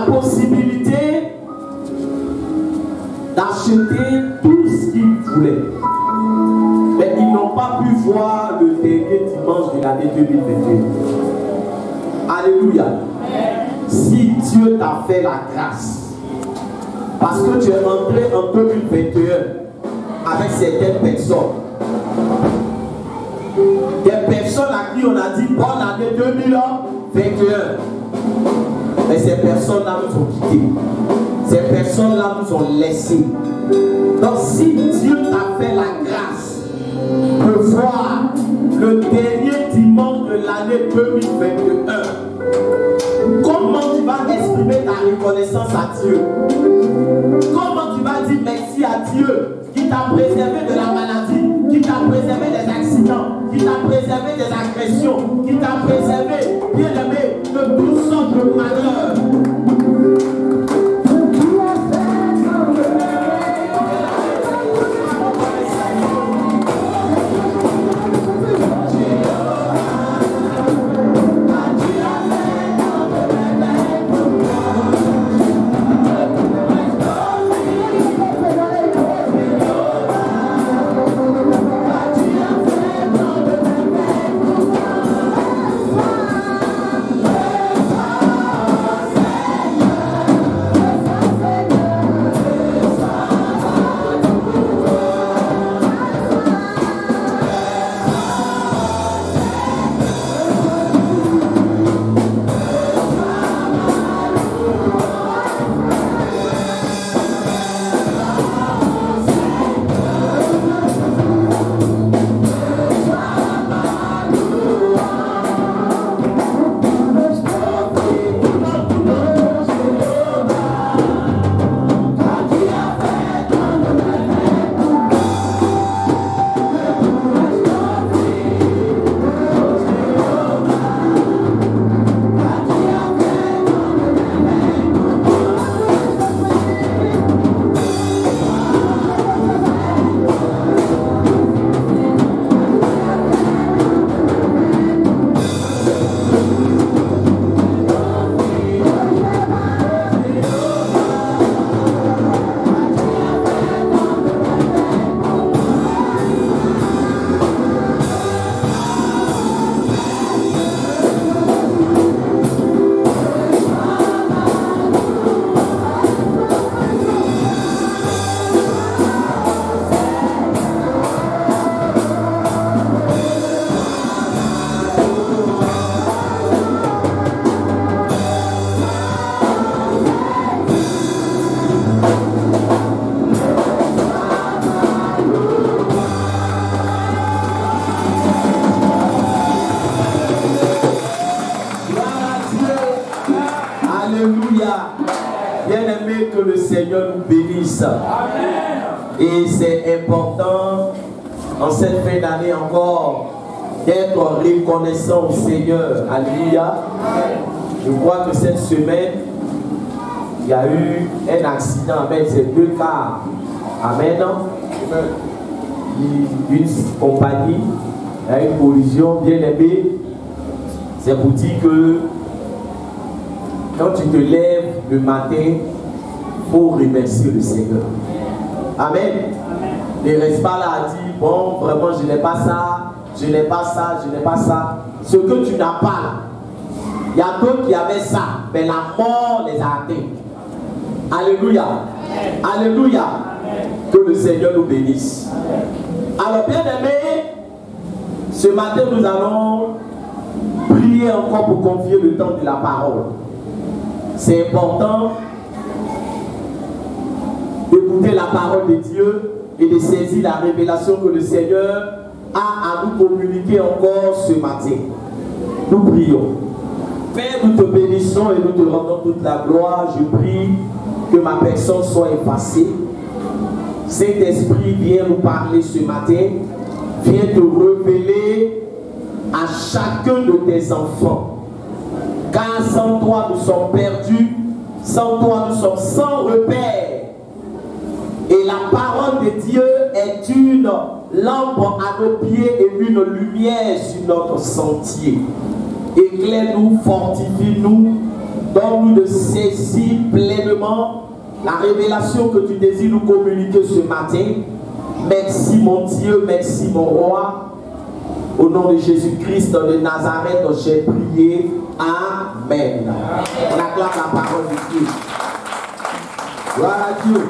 la possibilité d'acheter tout ce qu'ils voulaient. Mais ils n'ont pas pu voir le dernier dimanche de l'année 2021. Alléluia. Si Dieu t'a fait la grâce, parce que tu es entré en 2021 avec certaines personnes, des personnes à qui on a dit bonne année 2021, mais ces personnes-là nous ont quittés. Ces personnes-là nous ont laissés. Donc si Dieu t'a fait la grâce de voir le dernier dimanche de l'année 2021, comment tu vas exprimer ta reconnaissance à Dieu? Comment tu vas dire merci à Dieu qui t'a préservé de la maladie, qui t'a préservé des accidents, qui t'a préservé des agressions, qui t'a préservé, bien aimé, de toutes sortes de malheurs? Et c'est important en cette fin d'année encore d'être reconnaissant au Seigneur. Alléluia. Je crois que cette semaine, il y a eu un accident avec ces deux cars. Amen. D'une compagnie, il y a eu une collision bien aimée. C'est pour dire que quand tu te lèves le matin, il faut remercier le Seigneur. Amen. Ne reste pas là à dire, bon, vraiment, je n'ai pas ça, je n'ai pas ça, je n'ai pas ça. Ce que tu n'as pas là, il y a d'autres qui avaient ça, mais la mort les a atteints. Alléluia. Alléluia. Que le Seigneur nous bénisse. Alors, bien aimé, ce matin, nous allons prier encore pour confier le temps de la parole. C'est important d'écouter la parole de Dieu et de saisir la révélation que le Seigneur a à nous communiquer encore ce matin. Nous prions. Père, nous te bénissons et nous te rendons toute la gloire. Je prie que ma personne soit effacée. Saint-Esprit, viens nous parler ce matin. Viens te révéler à chacun de tes enfants. Car sans toi, nous sommes perdus. Sans toi, nous sommes sans repère. Et la parole de Dieu est une lampe à nos pieds et une lumière sur notre sentier. Éclaire-nous, fortifie-nous Donne-nous de saisir pleinement la révélation que tu désires nous communiquer ce matin. Merci mon Dieu, merci mon roi. Au nom de Jésus-Christ de Nazareth, j'ai prié. Amen. On acclame la parole de Dieu. Gloire à Dieu.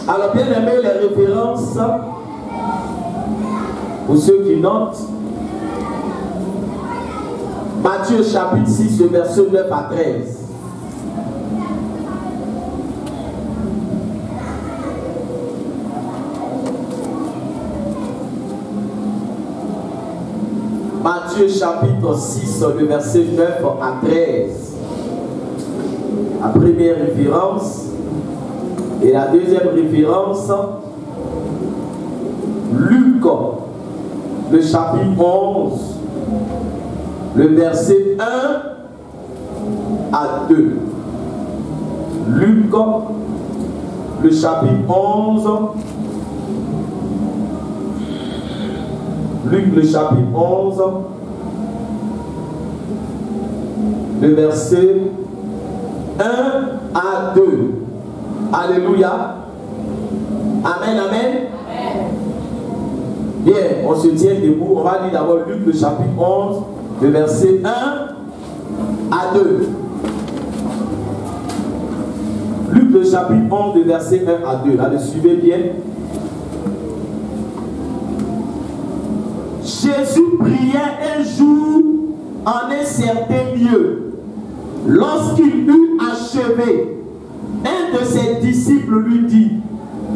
Alors bien aimé, les références, pour ceux qui notent, Matthieu chapitre 6, verset 9 à 13. Matthieu chapitre 6, le verset 9 à 13. La première référence. Et la deuxième référence, Luc, le chapitre 11, le verset 1 à 2. Luc, le chapitre 11, Luc, le chapitre 11, le verset 1 à 2. Alléluia. Amen, amen. Amen. Bien, on se tient debout. On va lire d'abord Luc, le chapitre 11, le verset 1 à 2. Luc, le chapitre 11, le verset 1 à 2. Allez, suivez bien. Jésus priait un jour en un certain lieu. Lorsqu'il eut achevé, un de ses disciples lui dit,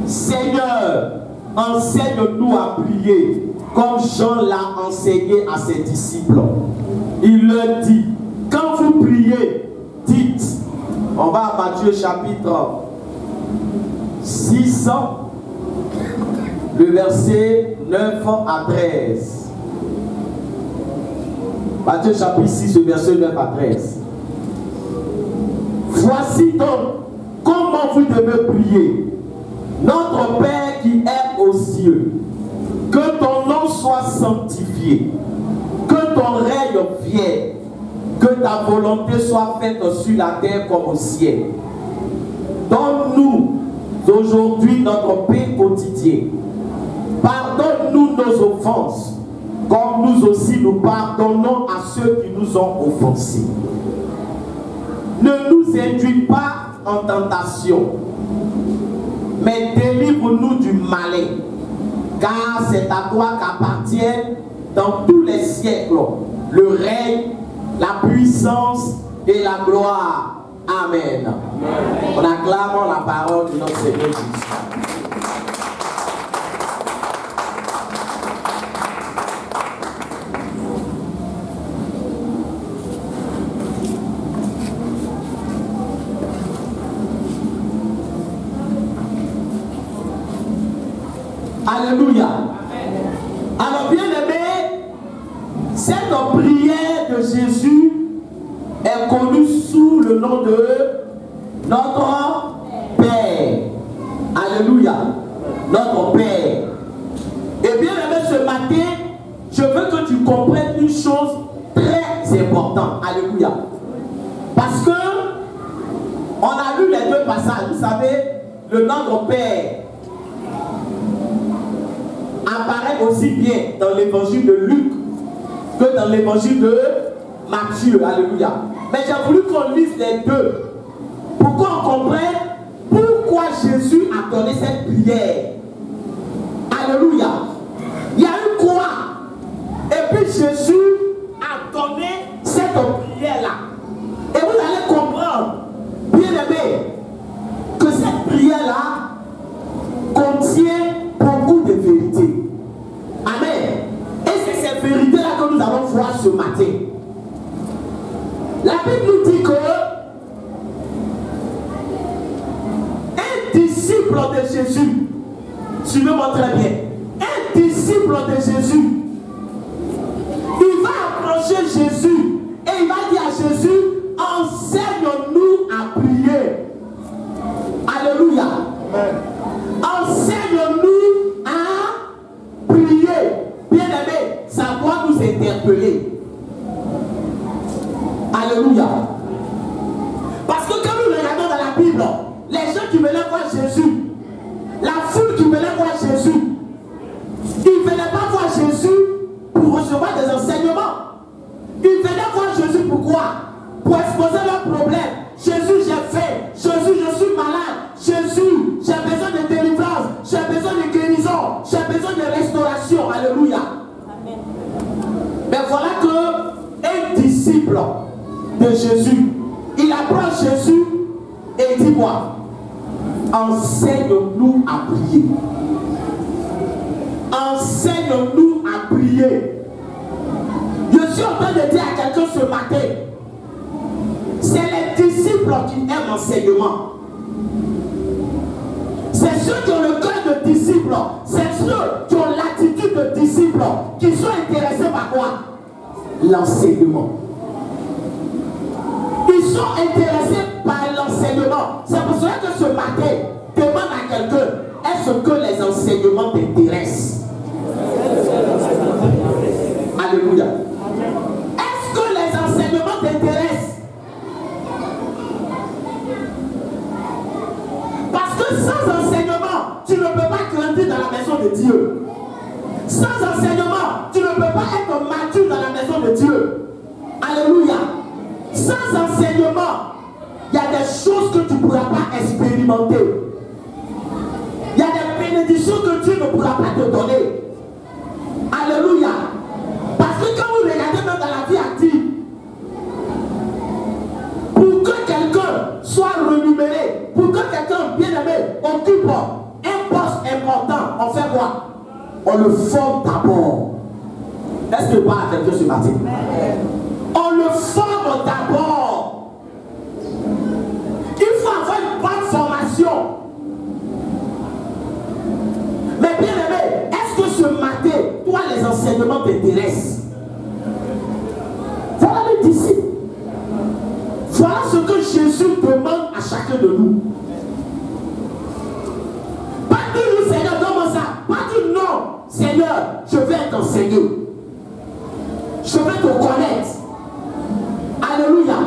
Seigneur, enseigne-nous à prier, comme Jean l'a enseigné à ses disciples. Il leur dit, quand vous priez, dites, on va à Matthieu chapitre 6, le verset 9 à 13. Matthieu chapitre 6, le verset 9 à 13. Voici donc comment vous devez prier. Notre Père qui est aux cieux, que ton nom soit sanctifié, que ton règne vienne, que ta volonté soit faite sur la terre comme au ciel. Donne-nous aujourd'hui notre pain quotidien. Pardonne-nous nos offenses, comme nous aussi nous pardonnons à ceux qui nous ont offensés. Ne nous induis pas en tentation, mais délivre-nous du malin, car c'est à toi qu'appartiennent dans tous les siècles le règne, la puissance et la gloire. Amen. On acclame la parole de notre Seigneur Jésus. Alléluia. Alors bien aimé, cette prière de Jésus est connue sous le nom de notre Père. Alléluia. Notre Père. Et bien aimé, ce matin, je veux que tu comprennes une chose très importante. Alléluia. Parce que on a lu les deux passages. Vous savez, le Notre Père apparaît aussi bien dans l'évangile de Luc que dans l'évangile de Matthieu. Alléluia. Mais j'ai voulu qu'on lise les deux pour qu'on comprenne pourquoi Jésus a donné cette prière. Alléluia. Il y a une croix. Et puis Jésus a donné cette prière-là. Et vous allez comprendre, bien aimé, que cette prière-là contient beaucoup de vérités. Amen. Et c'est ces vérités-là que nous allons voir ce matin. La Bible nous dit que un disciple de Jésus, suivez-moi très bien, un disciple de Jésus, il va approcher Jésus et il va dire à Jésus, enseigne-nous à prier. Alléluia. Amen. Enseigne-nous à prier. Bien aimé, ça doit nous interpeller. disciples, les gens qui venaient voir Jésus, la foule qui venait voir Jésus, ils ne venaient pas voir Jésus pour recevoir des enseignements. Ils venaient voir Jésus pourquoi? Pour exposer leurs problèmes. Jésus, j'ai faim. Jésus, je suis malade. Jésus, j'ai besoin de délivrance. J'ai besoin de guérison. J'ai besoin de restauration. Alléluia. Amen. Mais voilà qu'un disciple de Jésus, il approche Jésus et il dit quoi? Enseigne-nous à prier. Enseigne-nous à prier. Je suis en train de dire à quelqu'un ce matin, c'est les disciples qui aiment l'enseignement. C'est ceux qui ont le cœur de disciples, c'est ceux qui ont l'attitude de disciples, qui sont intéressés par quoi? L'enseignement. Ils sont intéressés par l'enseignement. C'est pour cela que ce matin, demande à quelqu'un, est-ce que les enseignements t'intéressent? Alléluia. Est-ce que les enseignements t'intéressent? Parce que sans enseignement, tu ne peux pas grandir dans la maison de Dieu. Sans enseignement, tu ne peux pas être mature dans la maison de Dieu. Alléluia. Sans enseignement, il y a des choses que tu ne pourras pas expérimenter. Il y a des bénédictions que Dieu ne pourra pas te donner. Alléluia. Parce que quand vous regardez même dans la vie active, pour que quelqu'un soit renuméré, pour que quelqu'un bien aimé occupe un poste important, on fait quoi? On le forme d'abord. Est-ce que pas à quelqu'un ce matin? On le forme d'abord. Il faut avoir une bonne formation. Mais bien aimé, est-ce que ce matin, toi les enseignements t'intéressent? Voilà les disciples. Voilà ce que Jésus demande à chacun de nous. Pas dire Seigneur, donne-moi ça. Pas dire non, Seigneur, je vais t'enseigner. Je vais te connaître. Alléluia.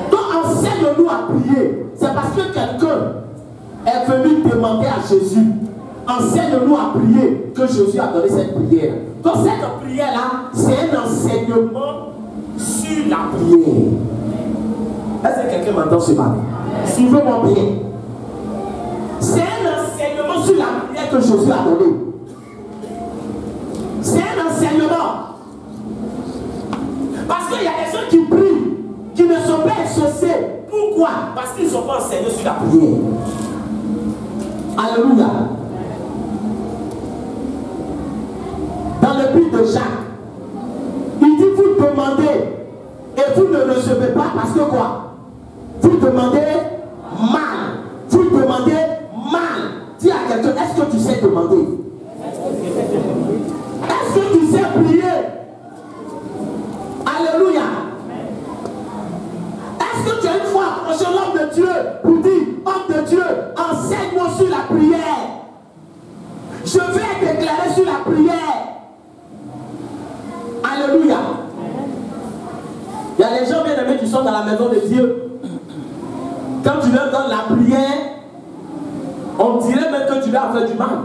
Donc enseigne-nous à prier. C'est parce que quelqu'un est venu demander à Jésus, enseigne-nous à prier, que Jésus a donné cette prière. Donc cette prière-là, c'est un enseignement sur la prière. Est-ce que quelqu'un m'entend ce matin? Suivez-moi bien. C'est un enseignement sur la prière que Jésus a donné. C'est un enseignement. Parce qu'il y a des gens qui prient, qui ne sont pas exaucés. Pourquoi? Parce qu'ils ne sont pas enseignés sur la prière. Alléluia. Dans le but de Jacques, il dit vous demandez et vous ne recevez pas parce que quoi? Vous demandez mal. Vous demandez mal. Dis à quelqu'un, est-ce que tu sais demander? Est-ce que tu sais prier? Alléluia. Est-ce que tu as une fois approché l'homme de Dieu pour dire, homme de Dieu, enseigne-moi sur la prière. Je vais déclarer sur la prière. Alléluia. Il y a des gens bien aimés qui sont dans la maison de Dieu. Quand tu leur donnes la prière, on dirait même que tu leur as fait du mal.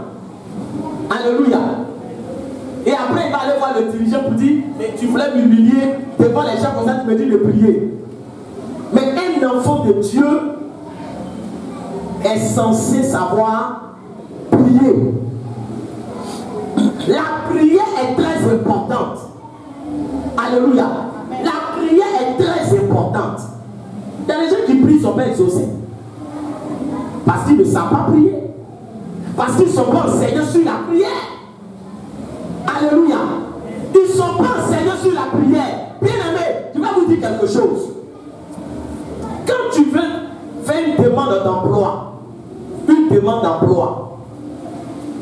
Alléluia. Et après, il va aller voir le dirigeant pour dire, mais tu voulais m'humilier devant les gens comme ça, tu me dis de prier. Mais un enfant de Dieu est censé savoir prier. La prière est très importante. Alléluia. La prière est très importante. Il y a des gens qui prient, ils ne sont pas exaucés. Parce qu'ils ne savent pas prier. Parce qu'ils ne sont pas enseignés sur la prière. Alléluia. Ils ne sont pas enseignés sur la prière. Bien aimé, je vais vous dire quelque chose. Quand tu veux faire une demande d'emploi,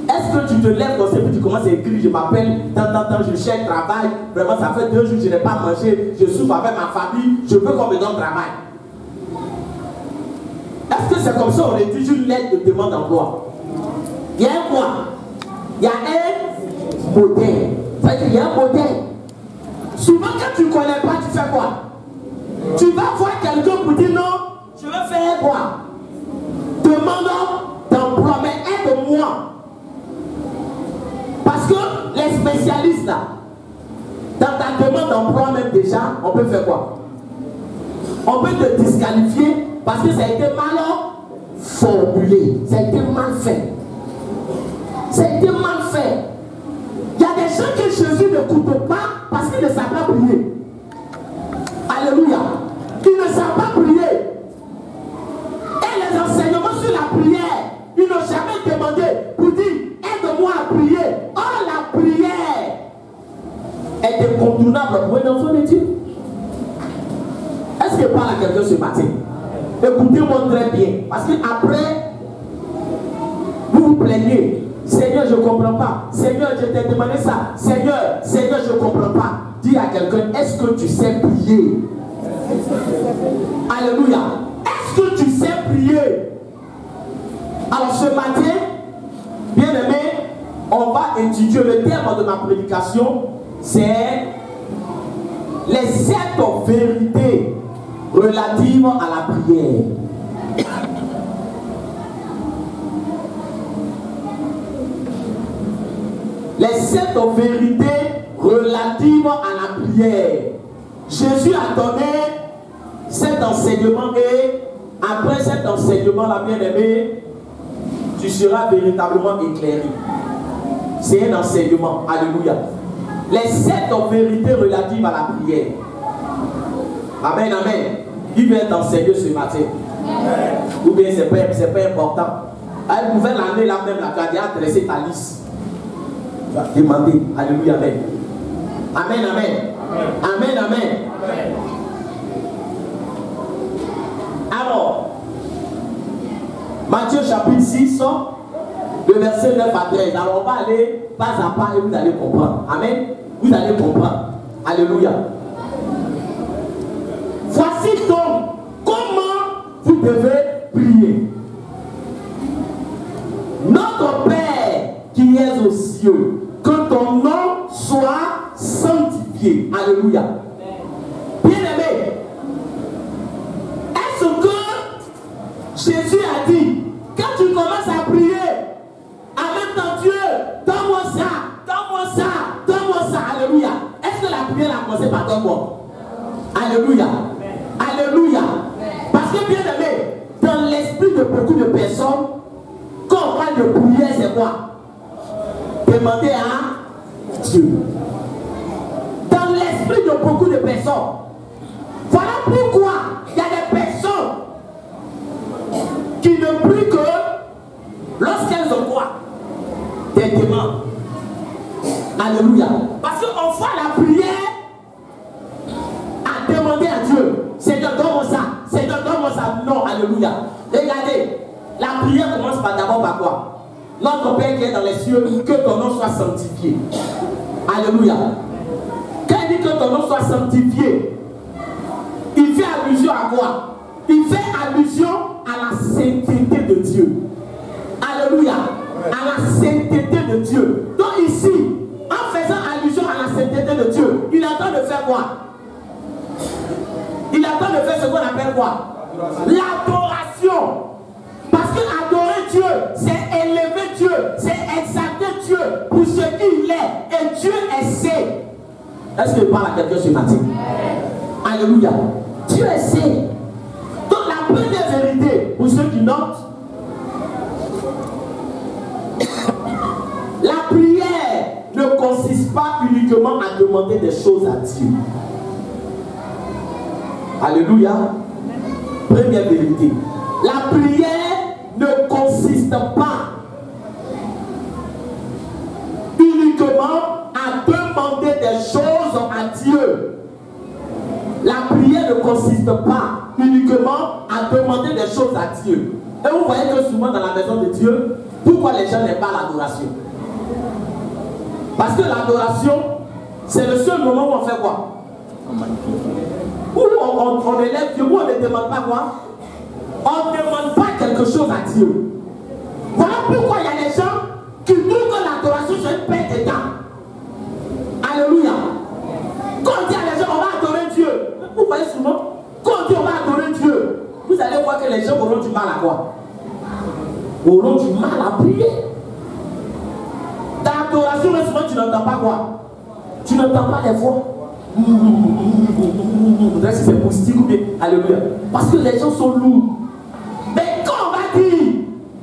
est-ce que tu te lèves comme ça et tu commences à écrire, je m'appelle, tant, je cherche travail, vraiment ça fait 2 jours que je n'ai pas mangé, je souffre avec ma famille, je veux qu'on me donne travail. Est-ce que c'est comme ça on rédige une lettre de demande d'emploi? Il y a un quoi? Il y a un modèle. Ça veut dire qu'il y a un modèle. Souvent quand tu ne connais pas, tu fais quoi? Tu vas voir quelqu'un pour dire non, je veux faire quoi? demande d'emploi, mais aide-moi. Parce que les spécialistes là, dans ta demande d'emploi même déjà, on peut faire quoi? On peut te disqualifier parce que ça a été mal formulé, ça a été mal fait. Ça a été mal fait. Il y a des gens que Jésus n'écoute pas parce qu'ils ne savent pas prier. Alléluia. Ils ne savent pas prier. Et les enseignements sur la prière, ils n'ont jamais demandé pour dire aide-moi à prier. Or la prière est incontournable pour un enfant de Dieu. Est-ce que je parle à quelqu'un ce matin? Écoutez-moi très bien. Parce qu'après, vous vous plaignez. Seigneur, je ne comprends pas. Seigneur, je t'ai demandé ça. Seigneur, je ne comprends pas. Dis à quelqu'un, est-ce que tu sais prier? Alléluia. Est-ce que tu sais prier? Alors ce matin, bien aimé, on va étudier le terme de ma prédication. C'est les 7 vérités relatives à la prière. Les 7 vérités relatives à la prière. Jésus a donné cet enseignement et après cet enseignement, la bien-aimée, tu seras véritablement éclairé. C'est un enseignement. Alléluia. Les 7 vérités relatives à la prière. Amen, amen. Qui vient t'enseigner ce matin? Ou bien c'est pas important. À une nouvelle année, là même, tu as déjà adressé ta liste. Tu vas demander. Alléluia, amen. Amen, amen. Amen, amen. Alors, Matthieu chapitre 6, le verset 9 à 13. Alors, on va aller pas à pas et vous allez comprendre. Amen. Vous allez comprendre. Alléluia. Voici donc comment vous devez prier. Notre Père qui es aux cieux, que ton nom soit sanctifié. Alléluia. Bien-aimé, est-ce que Jésus a dit, quand tu commences à prier, avec ton Dieu, donne-moi ça, donne-moi ça, donne-moi ça. Alléluia. Est-ce que la prière a commencé par donne-moi? Alléluia. Alléluia. Parce que bien aimé, dans l'esprit de beaucoup de personnes, quand on parle de prière, c'est quoi? Demander à Dieu. Dans l'esprit de beaucoup de personnes. Voilà pourquoi il y a des personnes qui ne prient que lorsqu'elles ont quoi? Des demandes. Alléluia. Parce qu'on voit la prière à demander à Dieu. Seigneur, donne-moi ça. Seigneur, donne-moi ça. Non, alléluia. Regardez, la prière commence d'abord par quoi? Notre Père qui est dans les cieux, que ton nom soit sanctifié. Alléluia. Quand il dit que ton nom soit sanctifié, il fait allusion à quoi? Il fait allusion à la sainteté de Dieu. Alléluia. À la sainteté de Dieu. Donc ici, en faisant allusion à la sainteté de Dieu, il est en train de faire quoi? Il est en train de faire ce qu'on appelle quoi? L'adoration. Parce que adorer Dieu, c'est élever Dieu, c'est exalter Dieu pour ce qu'il est. Et Dieu est saint. Est-ce que je parle à quelqu'un ce matin? Alléluia. Dieu est saint. Donc la première vérité, pour ceux qui notent, la prière ne consiste pas uniquement à demander des choses à Dieu. Alléluia. Première vérité. La prière ne consiste pas uniquement à demander des choses à Dieu. La prière ne consiste pas uniquement à demander des choses à Dieu. Et vous voyez que souvent dans la maison de Dieu, pourquoi les gens n'aiment pas l'adoration? Parce que l'adoration, c'est le seul moment où on fait quoi? Où on élève Dieu, où on ne demande pas quoi? On ne demande pas quelque chose à Dieu. Voilà pourquoi il y a des gens qui trouvent que l'adoration c'est une perte de temps. Alléluia. Quand on dit à les gens on va adorer Dieu, vous voyez souvent, quand on dit on va adorer Dieu, vous allez voir que les gens auront du mal à quoi? auront du mal à prier. Dans l'adoration, mais souvent tu n'entends pas quoi? Tu n'entends pas les voix. Peut-être que c'est moustique ou bien. Alléluia. Parce que les gens sont lourds. Mais quand on va dire,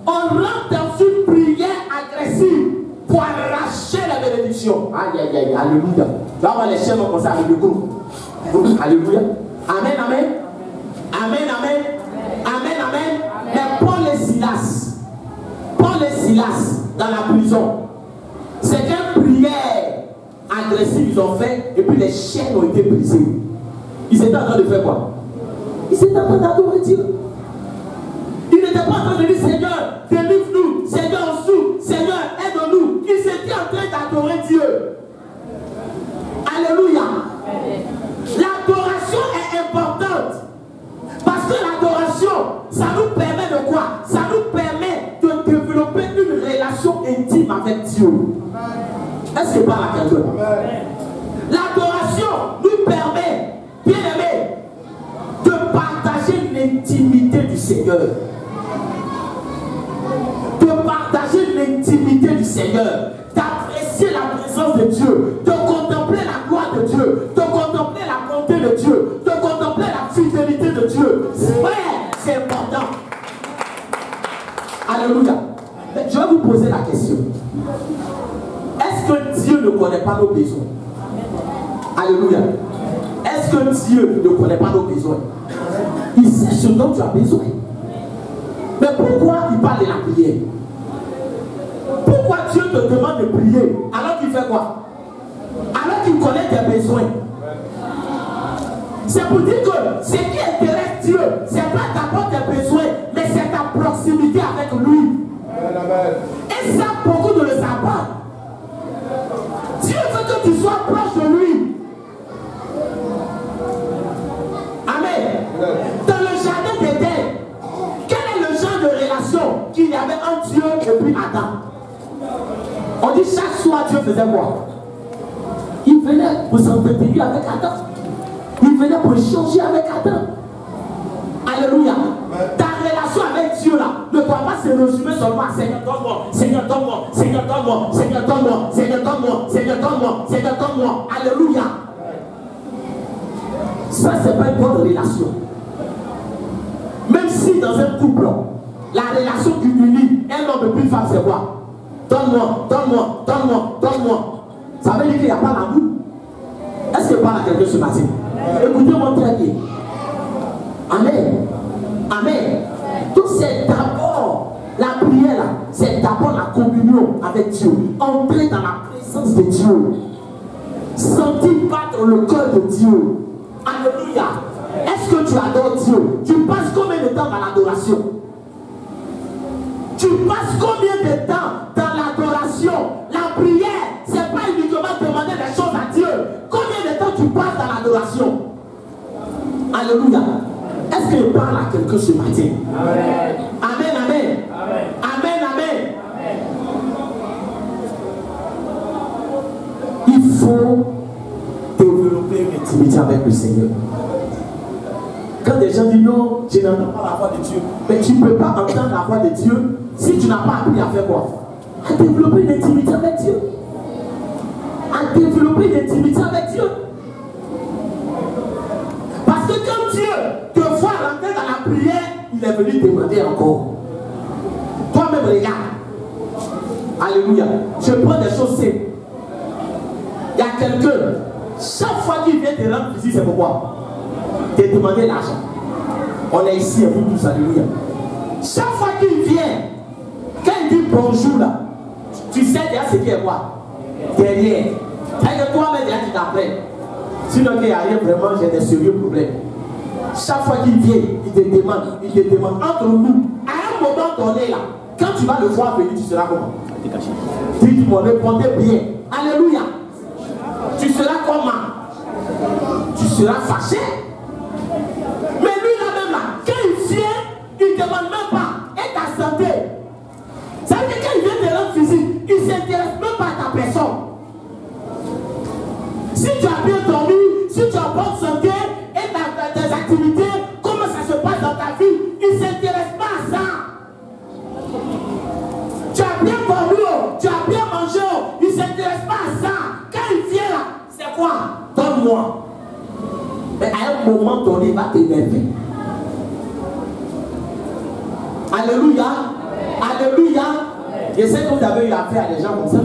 on rentre dans une prière agressive pour arracher la bénédiction. Aïe, aïe, aïe, alléluia. Là, on va les chaînes comme ça avec le groupe. Alléluia. Amen, amen. Amen, amen. Amen, amen. Mais Paul et Silas, dans la prison, c'est qu'une prière agressive ils ont fait et puis les chaînes ont été brisées. Ils étaient en train de faire quoi? Ils étaient en train d'adorer Dieu. Ils n'étaient pas en train de dire Seigneur, délivre-nous, Seigneur, on souffre, Seigneur, aide-nous. Ils étaient en train d'adorer Dieu. Alléluia. L'adoration est importante. Parce que l'adoration, ça nous permet de quoi? Ça nous permet de développer une relation intime avec Dieu. Est-ce que par la quelqu'un? L'adoration nous permet, bien aimé, de partager l'intimité du Seigneur. De partager l'intimité du Seigneur. D'apprécier la présence de Dieu. De contempler la gloire de Dieu. De contempler la bonté de Dieu. De contempler la fidélité de Dieu. C'est important. Alléluia. Je vais vous poser la question. Est-ce que Dieu ne connaît pas nos besoins? Alléluia. Est-ce que Dieu ne connaît pas nos besoins? Il sait ce dont tu as besoin. Mais pourquoi il parle de la prière? Pourquoi Dieu te demande de prier alors qu'il fait quoi? Alors qu'il connaît tes besoins. C'est pour dire que ce qui intéresse Dieu, ce n'est pas d'abord tes besoins, mais c'est ta proximité avec lui. Et ça, beaucoup ne le savent pas. Dieu veut que tu sois proche de lui. Amen. Dans le jardin d'Éden, quel est le genre de relation qu'il y avait entre Dieu et puis Adam? On dit chaque soir Dieu faisait quoi? Il venait pour s'entretenir avec Adam. Il venait pour échanger avec Adam. Alléluia. Ta relation avec Dieu là ne doit pas se résumer seulement à Seigneur donne-moi, Seigneur donne-moi, Seigneur donne-moi, Seigneur donne-moi, Seigneur donne-moi, Seigneur donne-moi, Seigneur donne-moi. Alléluia. Ça c'est pas une bonne relation. Même si dans un couple, la relation qui unit un homme et puis une femme c'est quoi? Donne-moi, donne-moi, donne-moi, donne-moi. Ça veut dire qu'il n'y a pas l'amour. Est-ce que parle à quelqu'un ce matin? Écoutez-moi très bien. Amen. Amen. Donc c'est d'abord la prière, c'est d'abord la communion avec Dieu. Entrer dans la présence de Dieu. Sentir battre le cœur de Dieu. Alléluia. Est-ce que tu adores Dieu? Tu passes combien de temps dans l'adoration? Tu passes combien de temps dans l'adoration? La prière, c'est pas uniquement demander des choses à Dieu. Combien de temps tu passes dans l'adoration? Alléluia. Est-ce qu'il parle à quelqu'un ce matin? Amen. Amen, amen. Amen, amen. Il faut développer une intimité avec le Seigneur. Quand des gens disent non, je n'entends pas la voix de Dieu. Mais tu ne peux pas entendre la voix de Dieu si tu n'as pas appris à faire quoi? À développer une intimité avec Dieu. À développer une intimité avec Dieu. Parce que quand Dieu te voit rentrer dans la prière, il est venu te demander encore. Toi-même regarde. Alléluia. Je prends des choses simples. Il y a quelqu'un, chaque fois qu'il vient te rendre visite, c'est pourquoi? Te demander l'argent. On est ici, vous tous, alléluia. Chaque fois qu'il vient, quand il dit bonjour là, tu sais déjà ce qui est quoi? Derrière. C'est que toi-même déjà tu t'appelles. Sinon qu'il n'y a rien vraiment, j'ai des sérieux problèmes. Chaque fois qu'il vient, il te demande entre nous, à un moment donné là, quand tu vas le voir venir, tu seras comment? Dites-moi, répondez bien. Alléluia. Tu seras comment? Tu seras fâché. Mais lui là-même là, quand il vient, il ne demande même pas. Et ta santé. Ça veut dire quand il vient te rendre visite, il ne s'intéresse même pas à ta personne. Si tu as bien dormi, si tu as bonne santé et tes activités, comment ça se passe dans ta vie, il ne s'intéresse pas à ça. il va t'énerver. Alléluia. Alléluia. Je sais que vous avez eu affaire à des gens comme ça.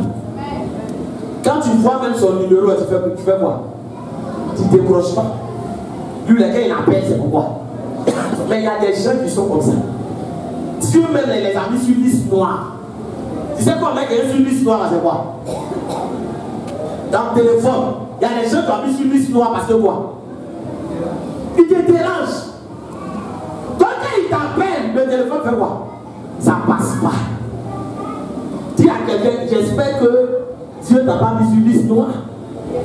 Quand tu vois même son numéro, tu fais quoi? Tu ne décroches pas. Lui, le gars, il appelle, c'est pourquoi. Mais il y a des gens qui sont comme ça. Dieu même les a mis sur liste noire. Tu sais quoi, mec, il est sur liste noire, c'est quoi? Dans le téléphone, il y a des gens qui ont mis sur liste noire parce que quoi? Il te dérange. Donc quand il t'appelle, le téléphone fait quoi? Ça passe pas. Dis à quelqu'un, j'espère que Dieu t'a pas mis sur liste noire. Il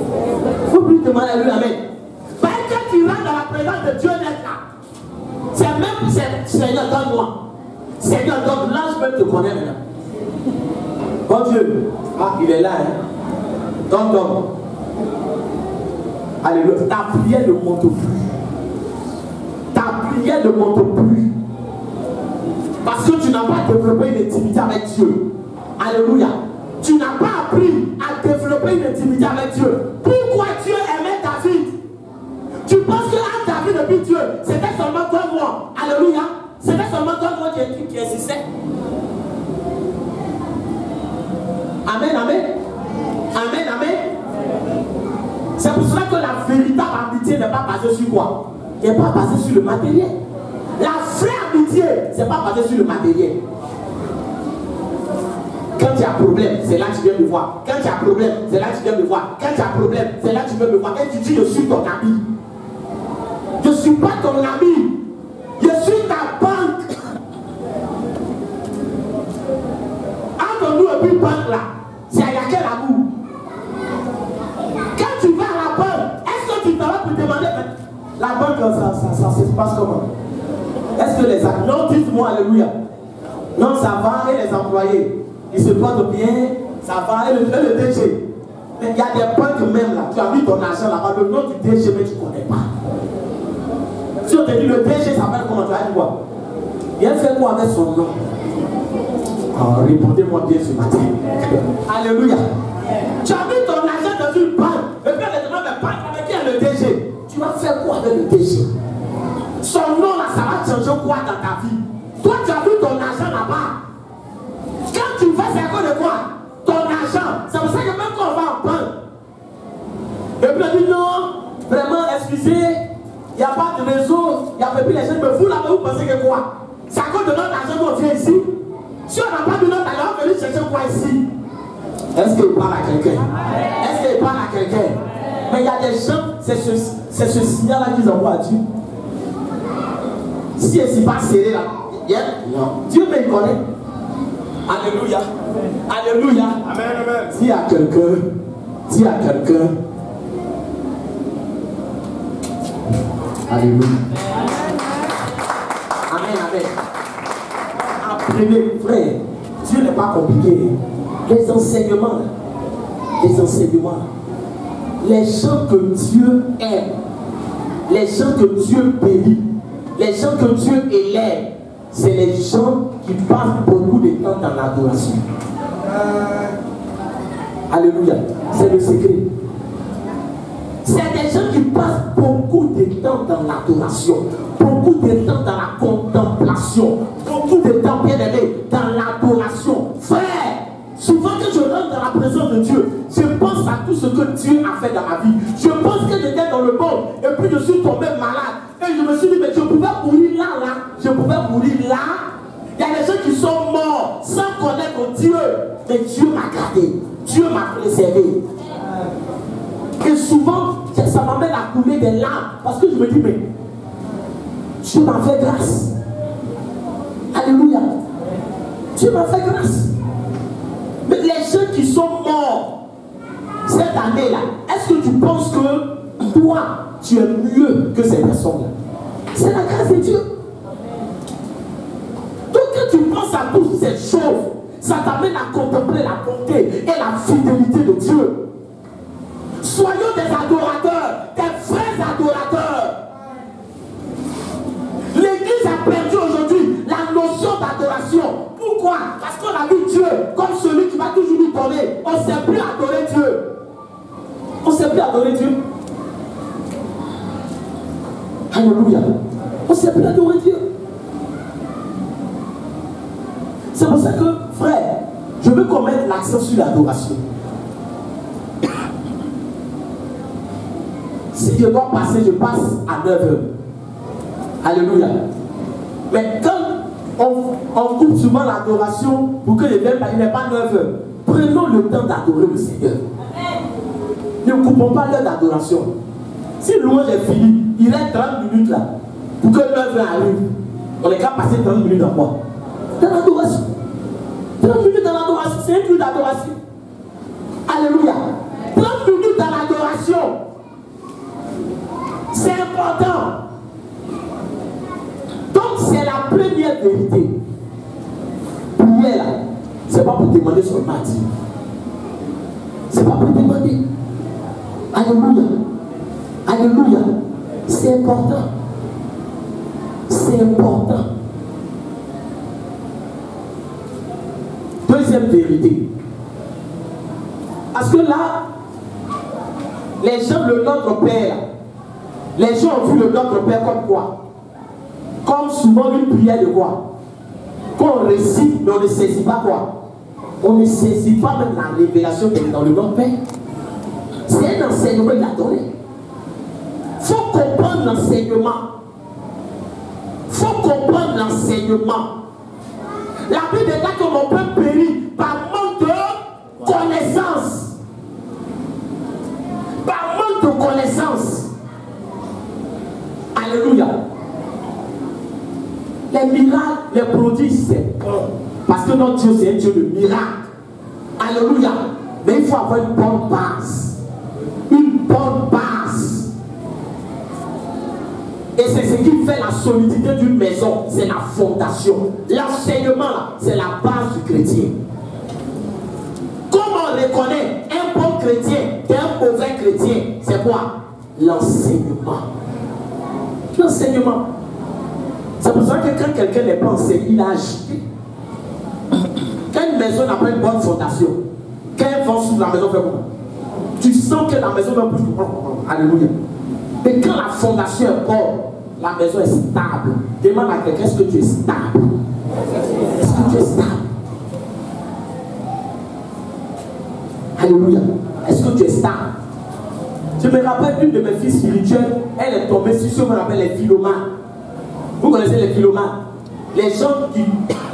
faut plus demander à lui, amen. Parce que quand tu rentres dans la présence de Dieu net là, c'est même Seigneur, donne-moi. Seigneur, donc l'ange même te connaît maintenant. Bon Dieu, ah, il est là, hein. Donc. Alléluia. Ta prière ne monte plus. Ta prière ne monte plus. Parce que tu n'as pas développé une intimité avec Dieu. Alléluia. Tu n'as pas appris à développer une intimité avec Dieu. Pourquoi Dieu aimait David? Tu penses que David depuis Dieu, c'était seulement toi moi. Alléluia. C'était seulement toi moi qui existait. Amen, amen. Amen, amen. C'est pour cela que la véritable amitié n'est pas basée sur quoi? Elle n'est pas basée sur le matériel. La vraie amitié, ce n'est pas basée sur le matériel. Quand il y a problème, c'est là que tu viens me voir. Quand il y a problème, c'est là que tu viens me voir. Quand il y a problème, c'est là que tu viens me voir. Et tu dis, je suis ton ami. Je ne suis pas ton ami. Je suis ta banque. Entre nous et puis banque là, c'est à quel amour? Quand tu vas à la banque, est-ce que tu t'en vas pour demander la banque, ça se passe comment? Est-ce que les actes, non, dites-moi, alléluia. Non, ça va, et les employés, ils se portent bien, ça va, et le DG. Mais il y a des banques même là, tu as mis ton argent là-bas, le nom du DG, mais tu ne connais pas. Si on te dit le DG s'appelle comment, tu vas dire quoi? Il fait quoi avec son nom? Oh, répondez-moi bien ce matin. Alléluia. Tu as mis ton argent dans une banque, et puis elle te demande, mais banque avec qui est le DG? Tu vas faire quoi avec le DG? Son nom là, ça va changer quoi dans ta vie? Toi, tu as vu ton argent là-bas. Quand tu vas, c'est à cause de quoi? Ton argent. C'est pour ça que même quand on va en banque, et puis on dit non, vraiment, excusez, il n'y a pas de réseau, il n'y a pas plus les gens, mais vous là-bas, vous pensez que quoi? C'est à cause de notre argent qu'on vient ici. Si on n'a pas de notre argent, on va venir chercher quoi ici? Est-ce qu'il parle à quelqu'un? Est-ce qu'il parle à quelqu'un? Mais il y a des gens, c'est ce signal-là qu'ils envoient à Dieu. Si elle s'y passe serré là, non. Dieu me connaît. Alléluia. Alléluia. Amen, amen. Dis à quelqu'un. Alléluia. Amen, amen. Apprenez, frère. Dieu n'est pas compliqué. Les enseignements. Les gens que Dieu aime. Les gens que Dieu bénit. Les gens que Dieu élève, c'est les gens qui passent beaucoup de temps dans l'adoration. Alléluia. C'est le secret. C'est des gens qui passent beaucoup de temps dans l'adoration, beaucoup de temps dans la contemplation, beaucoup de temps, bien aimé, dans l'adoration. Frère, souvent que je rentre dans la présence de Dieu, je pense à tout ce que Dieu a fait dans ma vie. Je pense que j'étais dans le monde et puis je suis tombé malade. Et je me suis dit, mais je pouvais mourir là. Je pouvais mourir là. Il y a des gens qui sont morts sans connaître Dieu. Mais Dieu m'a gardé. Dieu m'a préservé. Et souvent, ça m'amène à couler des larmes. Parce que je me dis, mais Dieu m'a fait grâce. Alléluia. Dieu m'a fait grâce. Mais les gens qui sont morts cette année-là, est-ce que tu penses que toi, tu es mieux que ces personnes-là? C'est la grâce de Dieu. Donc quand tu penses à toutes ces choses, ça t'amène à contempler la bonté et la fidélité de Dieu. Soyons des adorateurs, des vrais adorateurs. L'Église a perdu aujourd'hui la notion d'adoration. Pourquoi? Parce qu'on a vu Dieu comme celui qui va toujours nous donner. On ne sait plus adorer Dieu. On ne sait plus adorer Dieu. Alléluia. On sait plus adorer Dieu. C'est pour ça que, frère, je veux qu'on mette l'accent sur l'adoration. Si je dois passer, je passe à 9h. Alléluia. Mais quand on coupe souvent l'adoration pour que il n'est pas 9h, prenons le temps d'adorer le Seigneur. Ne coupons pas l'heure d'adoration. Si le louange est fini, il reste 30 minutes là. Pour que 9h arrive, on est qu'à passer 30 minutes dans quoi? Dans l'adoration. 30 minutes dans l'adoration, c'est un truc d'adoration. Alléluia. 30 minutes dans l'adoration. C'est important. Donc c'est la première vérité. Prière là, c'est pas pour demander son martyr. C'est pas pour demander. Alléluia. Alléluia. C'est important. C'est important. Deuxième vérité. Parce que là, les gens, le Notre Père, les gens ont vu le Notre Père comme quoi? Comme souvent une prière de quoi? Qu'on récite, mais on ne saisit pas quoi? On ne saisit pas même la révélation qui est dans le Notre Père. C'est un enseignement qu'il a donné. Il faut comprendre l'enseignement. Il faut comprendre l'enseignement. La Bible déclare que mon peuple périt par manque de connaissance. Par manque de connaissance. Alléluia. Les miracles, les prodiges, c'est bon. Parce que notre Dieu, c'est un Dieu de miracles. Alléluia. Mais il faut avoir une bonne base. Une bonne base. Et c'est ce qui fait la solidité d'une maison. C'est la fondation. L'enseignement, c'est la base du chrétien. Comment on reconnaît un bon chrétien d'un mauvais chrétien? C'est quoi? L'enseignement. L'enseignement. C'est pour ça que quand quelqu'un n'est pas enseigné, il a agité. Quand une maison n'a pas une bonne fondation, quand un vent sous la maison fait comment? Tu sens que la maison va plus. Alléluia. Mais quand la fondation est bonne, la maison est stable. Demande à quelqu'un, est-ce que tu es stable? Est-ce que tu es stable? Alléluia. Est-ce que tu es stable? Je me rappelle une de mes filles spirituelles, elle est tombée sur ce qu'on appelle les philomanes. Vous connaissez les philomanes? Les gens qui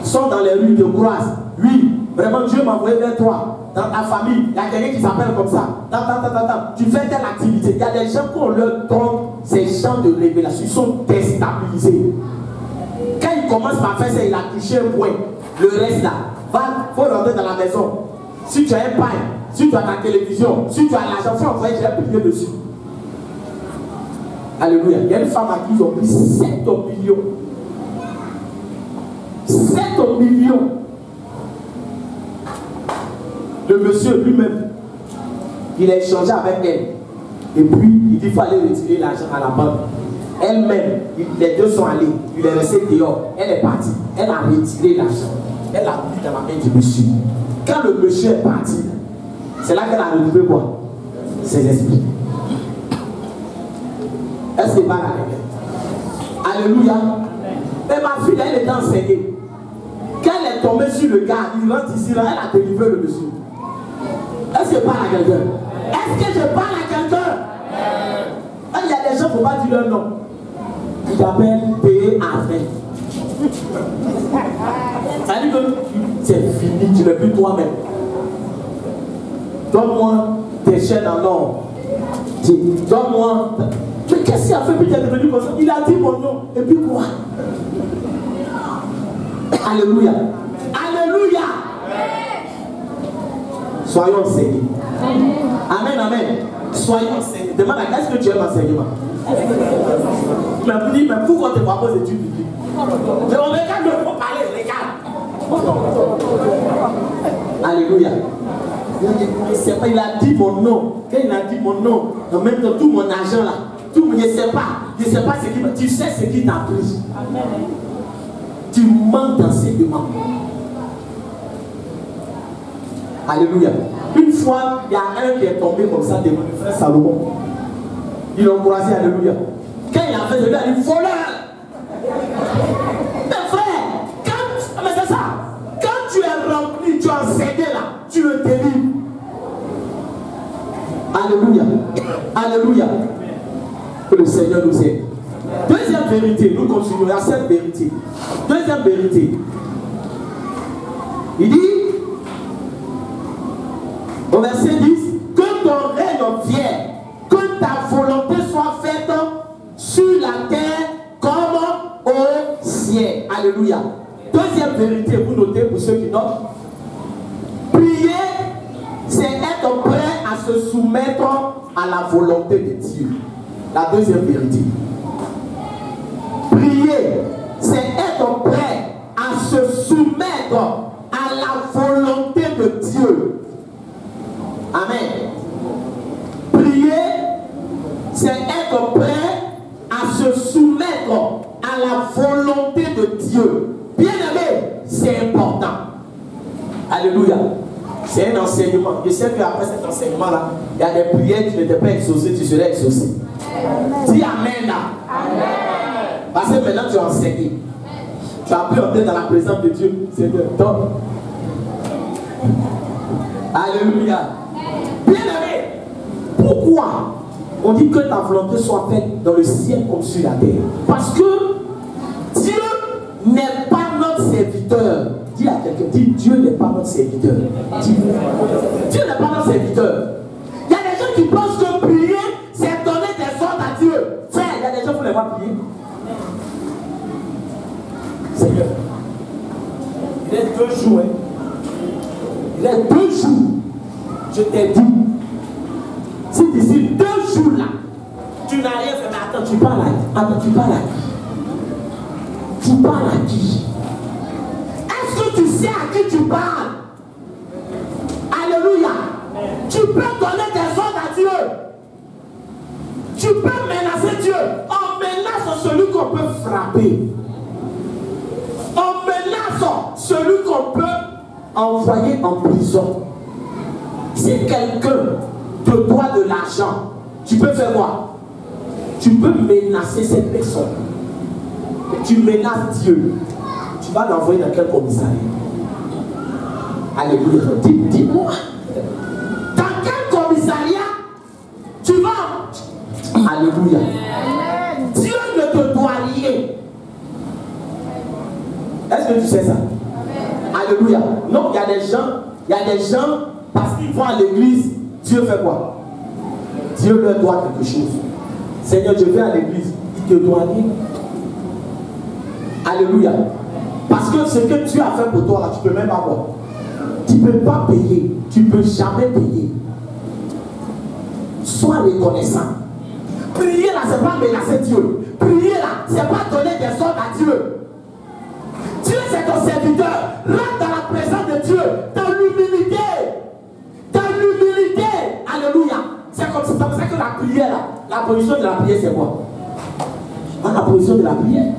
sont dans les rues de croisent. Oui, vraiment Dieu m'a envoyé vers toi. Dans ta famille, il y a quelqu'un qui s'appelle comme ça. Tu fais telle activité. Il y a des gens qu'on leur donne ces champs de révélation. Ils sont déstabilisés. Quand il commence par faire ça, il a touché un point. Le reste là, il faut rentrer dans la maison. Si tu as un pain, si tu as ta télévision, si tu as l'argent, il faut envoyer, je vais prier dessus. Alléluia. Il y a une femme à qui ils ont pris 7 millions. 7 millions. Le monsieur lui-même, il a échangé avec elle. Et puis, il dit qu'il fallait retirer l'argent à la banque. Elle-même, les deux sont allés. Il est resté dehors. Elle est partie. Elle a retiré l'argent. Elle l'a mis dans la main du monsieur. Quand le monsieur est parti, c'est là qu'elle a retrouvé quoi? Ses esprits. Est-ce que pas la quelqu'un? Alléluia. Mais ma fille, elle est enseignée. Quand elle est tombée sur le gars, il rentre ici, là, elle a délivré le monsieur. Est-ce que je parle à quelqu'un? Est-ce que je parle à quelqu'un? Il y a des gens, il ne faut pas dire leur nom. Ils t'appellent payer avec. Ça dit que c'est fini, tu n'es plus toi-même. Donne-moi tes chaînes en or. Donne-moi. Mais qu'est-ce qu'il a fait? Puis il est devenu comme ça. Il a dit mon nom. Et puis quoi? Alléluia. Alléluia. Soyons enseignés. Amen, amen. Soyons enseignés. Demande à est-ce que tu aimes l'enseignement? Mais pourquoi tu ne vois pas aux études bibliques? Mais on regarde le mot parler, regarde. Alléluia. Il a dit mon nom. Quand il a dit mon nom, en même temps tout mon argent là, tout, je ne sais pas ce qui, tu sais ce qui t'a pris. Tu manques d'enseignement. Alléluia. Une fois, il y a un qui est tombé comme ça devant le frère Salomon. Ils l'ont croisé, alléluia. Quand il a fait, je lui ai dit voleur. Mais frère, mais c'est ça. Quand tu es rempli, tu as cédé là, tu le délivres. Alléluia. Alléluia. Que le Seigneur nous aide. Deuxième vérité, nous continuons à cette vérité. Deuxième vérité. Il dit, au verset 10, que ton règne vienne, que ta volonté soit faite sur la terre comme au ciel. Alléluia. Deuxième vérité, vous notez pour ceux qui notent. Prier, c'est être prêt à se soumettre à la volonté de Dieu. La deuxième vérité. Prier, c'est être prêt à se soumettre à la volonté de Dieu. Amen. Prier, c'est être prêt à se soumettre à la volonté de Dieu. Bien-aimé, c'est important. Alléluia. C'est un enseignement. Je sais qu'après cet enseignement-là, il y a des prières qui n'étaient pas exaucées, tu serais exaucé. Dis Amen là. Amen. Parce que maintenant tu as enseigné. Tu as pu entrer dans la présence de Dieu. Seigneur, donc. Alléluia. Bien-aimé, pourquoi on dit que ta volonté soit faite dans le ciel comme sur la terre? Parce que Dieu n'est pas notre serviteur. Dis à quelqu'un, dis Dieu n'est pas notre serviteur. Dis, Dieu n'est pas notre serviteur. Il y a des gens qui pensent que prier, c'est donner des ordres à Dieu. Frère, il y a des gens qui ne vont pas prier. Seigneur, il est 2 jours. Il est 2 jours. Je t'ai dit. Si d'ici 2 jours là, tu n'as rien fait, mais attends, tu parles à qui? Attends, tu parles à qui? Tu parles à qui? Est-ce que tu sais à qui tu parles? Alléluia. Tu peux donner des ordres à Dieu. Tu peux menacer Dieu. On menace celui qu'on peut frapper. On menace celui qu'on peut envoyer en prison. Si quelqu'un te doit de l'argent, tu peux faire quoi? Tu peux menacer cette personne. Et tu menaces Dieu. Tu vas l'envoyer dans quel commissariat? Alléluia. Dis-moi. Dans quel commissariat tu vas? Alléluia. Dieu ne te doit rien. Est-ce que tu sais ça? Alléluia. Non, il y a des gens, parce qu'ils vont à l'église, Dieu fait quoi? Dieu leur doit quelque chose. Seigneur, je vais à l'église, il te doit rien. Alléluia. Parce que ce que Dieu a fait pour toi, là, tu ne peux même pas voir. Tu ne peux pas payer. Tu ne peux jamais payer. Sois reconnaissant. Prier là, ce n'est pas menacer Dieu. Prier là, ce n'est pas donner des ordres à Dieu. Dieu, c'est ton serviteur. Rentre dans la présence de Dieu, dans l'humilité. Dans l'humilité. Alléluia. C'est comme ça que la prière, là, la position de la prière, c'est quoi? La position de la prière,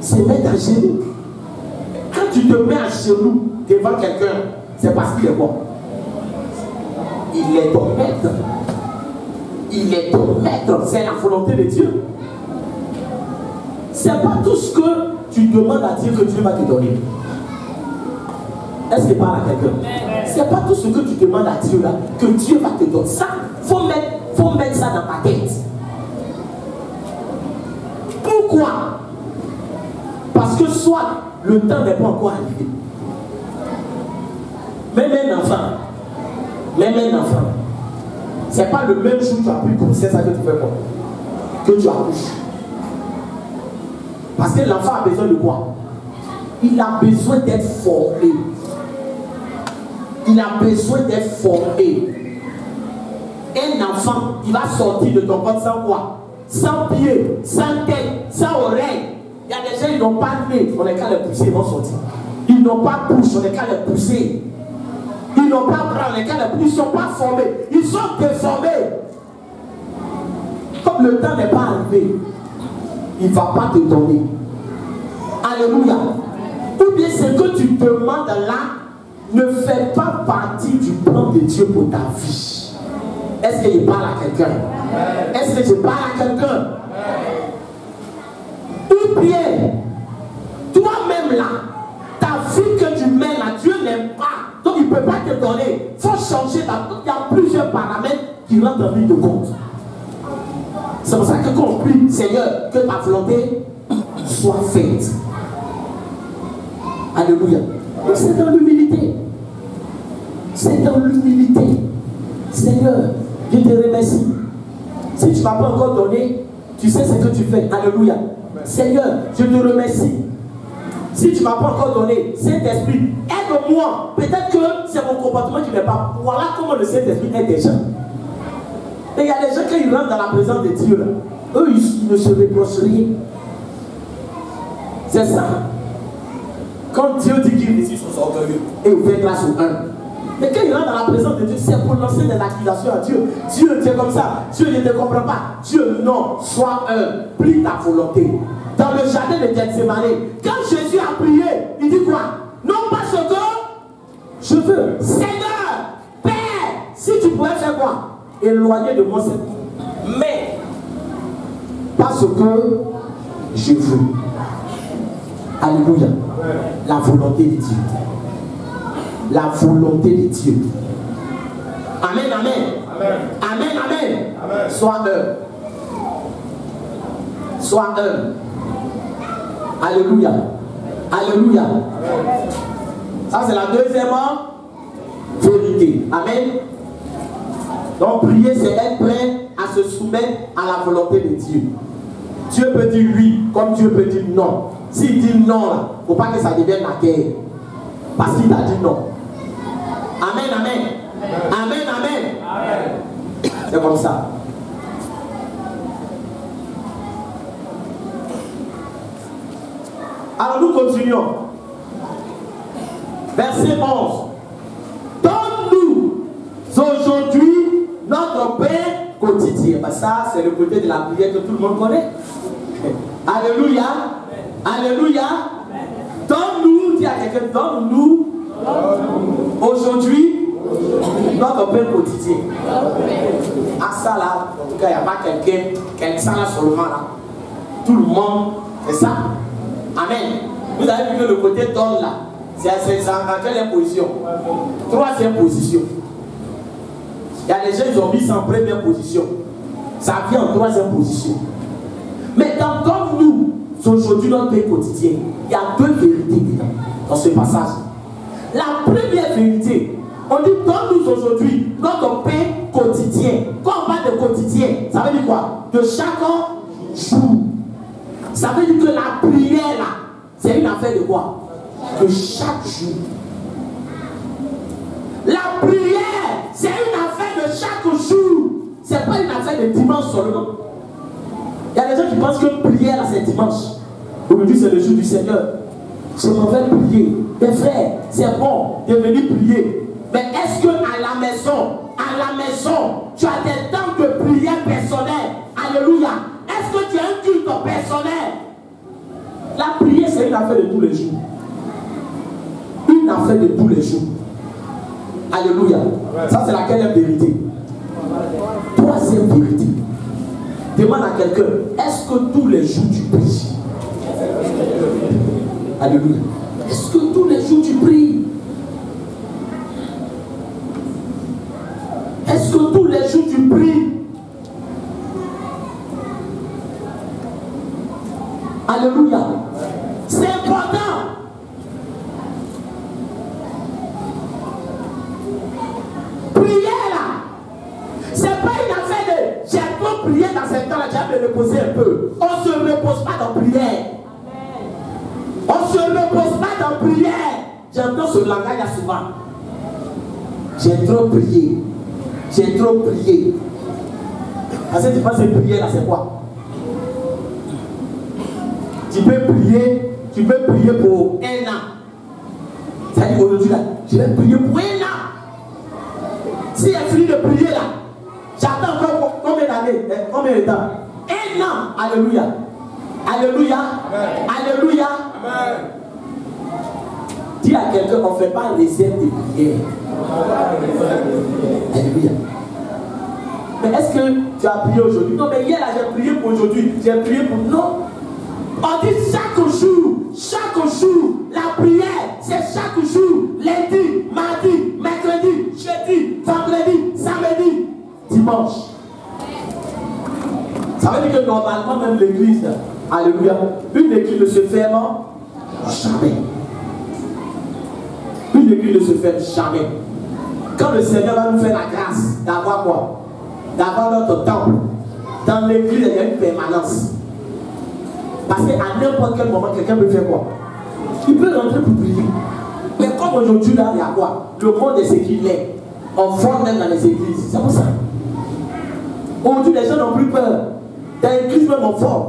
c'est mettre à genoux. Quand tu te mets à genoux devant quelqu'un, c'est parce qu'il est quoi? Il est ton maître. Il est ton maître. C'est la volonté de Dieu. C'est pas tout ce que tu demandes à Dieu que Dieu va te donner. Est-ce qu'il parle à quelqu'un? C'est pas tout ce que tu demandes à Dieu là que Dieu va te donner. Ça, faut mettre ça dans ta tête. Pourquoi? Parce que soit le temps n'est pas encore arrivé. Même un enfant, c'est pas le même jour que tu as pu commencer ça que tu fais quoi? Que tu accouches. Parce que l'enfant a besoin de quoi? Il a besoin d'être formé. Il a besoin d'être formé. Un enfant, il va sortir de ton corps sans quoi? Sans pied, sans tête, sans oreille. Il y a des gens, ils n'ont pas de nez, on est qu'à les pousser, ils vont sortir. Ils n'ont pas de bouche, on est qu'à les pousser. Ils n'ont pas de bras, on est qu'à les pousser. Ils ne sont pas formés, ils sont déformés. Comme le temps n'est pas arrivé, il ne va pas te donner. Alléluia. Ou bien ce que tu demandes là ne fait pas partie du plan de Dieu pour ta vie. Est-ce que je parle à quelqu'un? Est-ce que je parle à quelqu'un? Ou bien, toi-même là, ta vie que tu mets là, Dieu n'aime pas. Donc il ne peut pas te donner. Il faut changer. Il y a plusieurs paramètres qui rentrent en ligne de compte. C'est pour ça que quand on prie, Seigneur, que ta volonté soit faite. Alléluia. Donc c'est dans l'humilité. C'est dans l'humilité. Seigneur, je te remercie. Si tu ne m'as pas encore donné, tu sais ce que tu fais. Alléluia. Seigneur, je te remercie. Si tu ne m'as pas encore donné, Saint-Esprit, aide-moi. Peut-être que c'est mon comportement qui ne m'est pas. Voilà comment le Saint-Esprit aide des gens. Et il y a des gens, quand ils rentrent dans la présence de Dieu, là, eux, ils ne se reprochent rien. C'est ça. Quand Dieu dit qu'ils réussissent sont orgueilleux et ils fait grâce au un. Mais quand ils rentrent dans la présence de Dieu, c'est pour lancer des accusations à Dieu. Dieu, tu es comme ça. Dieu, je ne te comprends pas. Dieu, non. Sois un. Plie ta volonté. Dans le jardin de Gethsémane, quand Jésus a prié, il dit quoi? Non pas ce que je veux. Seigneur, Père, si tu pouvais faire quoi? Éloigner de moi cette vie. Mais, pas ce que je veux. Alléluia. La volonté de Dieu. La volonté de Dieu. Amen, amen. Amen, amen. Amen. Sois un. Sois un. Alléluia. Alléluia. Amen. Ça, c'est la deuxième vérité. Amen. Donc, prier, c'est être prêt à se soumettre à la volonté de Dieu. Dieu peut dire oui, comme Dieu peut dire non. S'il dit non, il ne faut pas que ça devienne la guerre. Parce qu'il t'a dit non. Amen, amen. Amen, amen. Amen. C'est comme ça. Alors nous continuons. Verset 11. Donne-nous aujourd'hui notre pain quotidien. Ben ça, c'est le côté de la prière que tout le monde connaît. Alléluia. Alléluia. Donne-nous, dis à quelqu'un, donne-nous aujourd'hui notre pain quotidien. À ça là, en tout cas, il n'y a pas quelqu'un ça là seulement là. Tout le monde, c'est ça. Amen. Vous avez vu que le côté donne là, c'est en quelle position? Troisième position. Il y a des gens qui ont mis ça en première position. Ça vient en troisième position. Mais donne-nous aujourd'hui notre pain quotidien. Il y a deux vérités dedans, dans ce passage. La première vérité, on dit donne-nous aujourd'hui notre pain quotidien. Quand on parle de quotidien, ça veut dire quoi? De chaque jour. Ça veut dire que la prière là, c'est une affaire de quoi? De chaque jour. La prière, c'est une affaire de chaque jour. C'est pas une affaire de dimanche seulement. Il y a des gens qui pensent que prière là c'est dimanche. Aujourd'hui c'est le jour du Seigneur. Je m'en vais prier. Mes frères, c'est bon de venir prier. Mais est-ce que à la maison, tu as des temps de prière personnelle? Alléluia. Est-ce que tu as un culte personnel? La prière c'est une affaire de tous les jours. Une affaire de tous les jours. Alléluia. Ça c'est laquelle vérité. Troisième vérité. Demande à quelqu'un, est-ce que tous les jours tu pries? Alléluia. Est-ce que tous les jours tu pries? Est-ce que tous les jours tu pries? Alléluia. C'est important. Prière là, c'est pas une affaire de j'ai trop prié dans ce temps-là, j'ai me reposer un peu. On ne se repose pas dans prière. On ne se repose pas dans prière. J'entends ce langage souvent. J'ai trop prié. J'ai trop prié. Parce que tu penses que prier là, c'est quoi? Tu peux prier pour un an. Ça dit aujourd'hui là, je vais prier pour un an. Si elle finit de prier là, j'attends encore combien d'années? Combien de temps? Un an. Alléluia. Alléluia. Amen. Alléluia. Amen. Dis à quelqu'un, on ne fait pas réserve de prière. Alléluia. Mais est-ce que tu as prié aujourd'hui? Non, mais hier là, j'ai prié pour aujourd'hui. J'ai prié pour... Non. On dit chaque jour, la prière, c'est chaque jour, lundi, mardi, mercredi, jeudi, vendredi, samedi, dimanche. Ça veut dire que normalement, même l'église, alléluia, une église ne se ferme jamais. Une église ne se ferme jamais. Quand le Seigneur va nous faire la grâce d'avoir quoi? D'avoir notre temple, dans l'église, il y a une permanence. Parce qu'à n'importe quel moment, quelqu'un peut faire quoi? Il peut rentrer pour prier. Mais comme aujourd'hui, là, il y a quoi? Le monde est ce qu'il est. On forme même dans les églises. C'est pour ça. Aujourd'hui, les gens n'ont plus peur. Dans l'église, même on forme.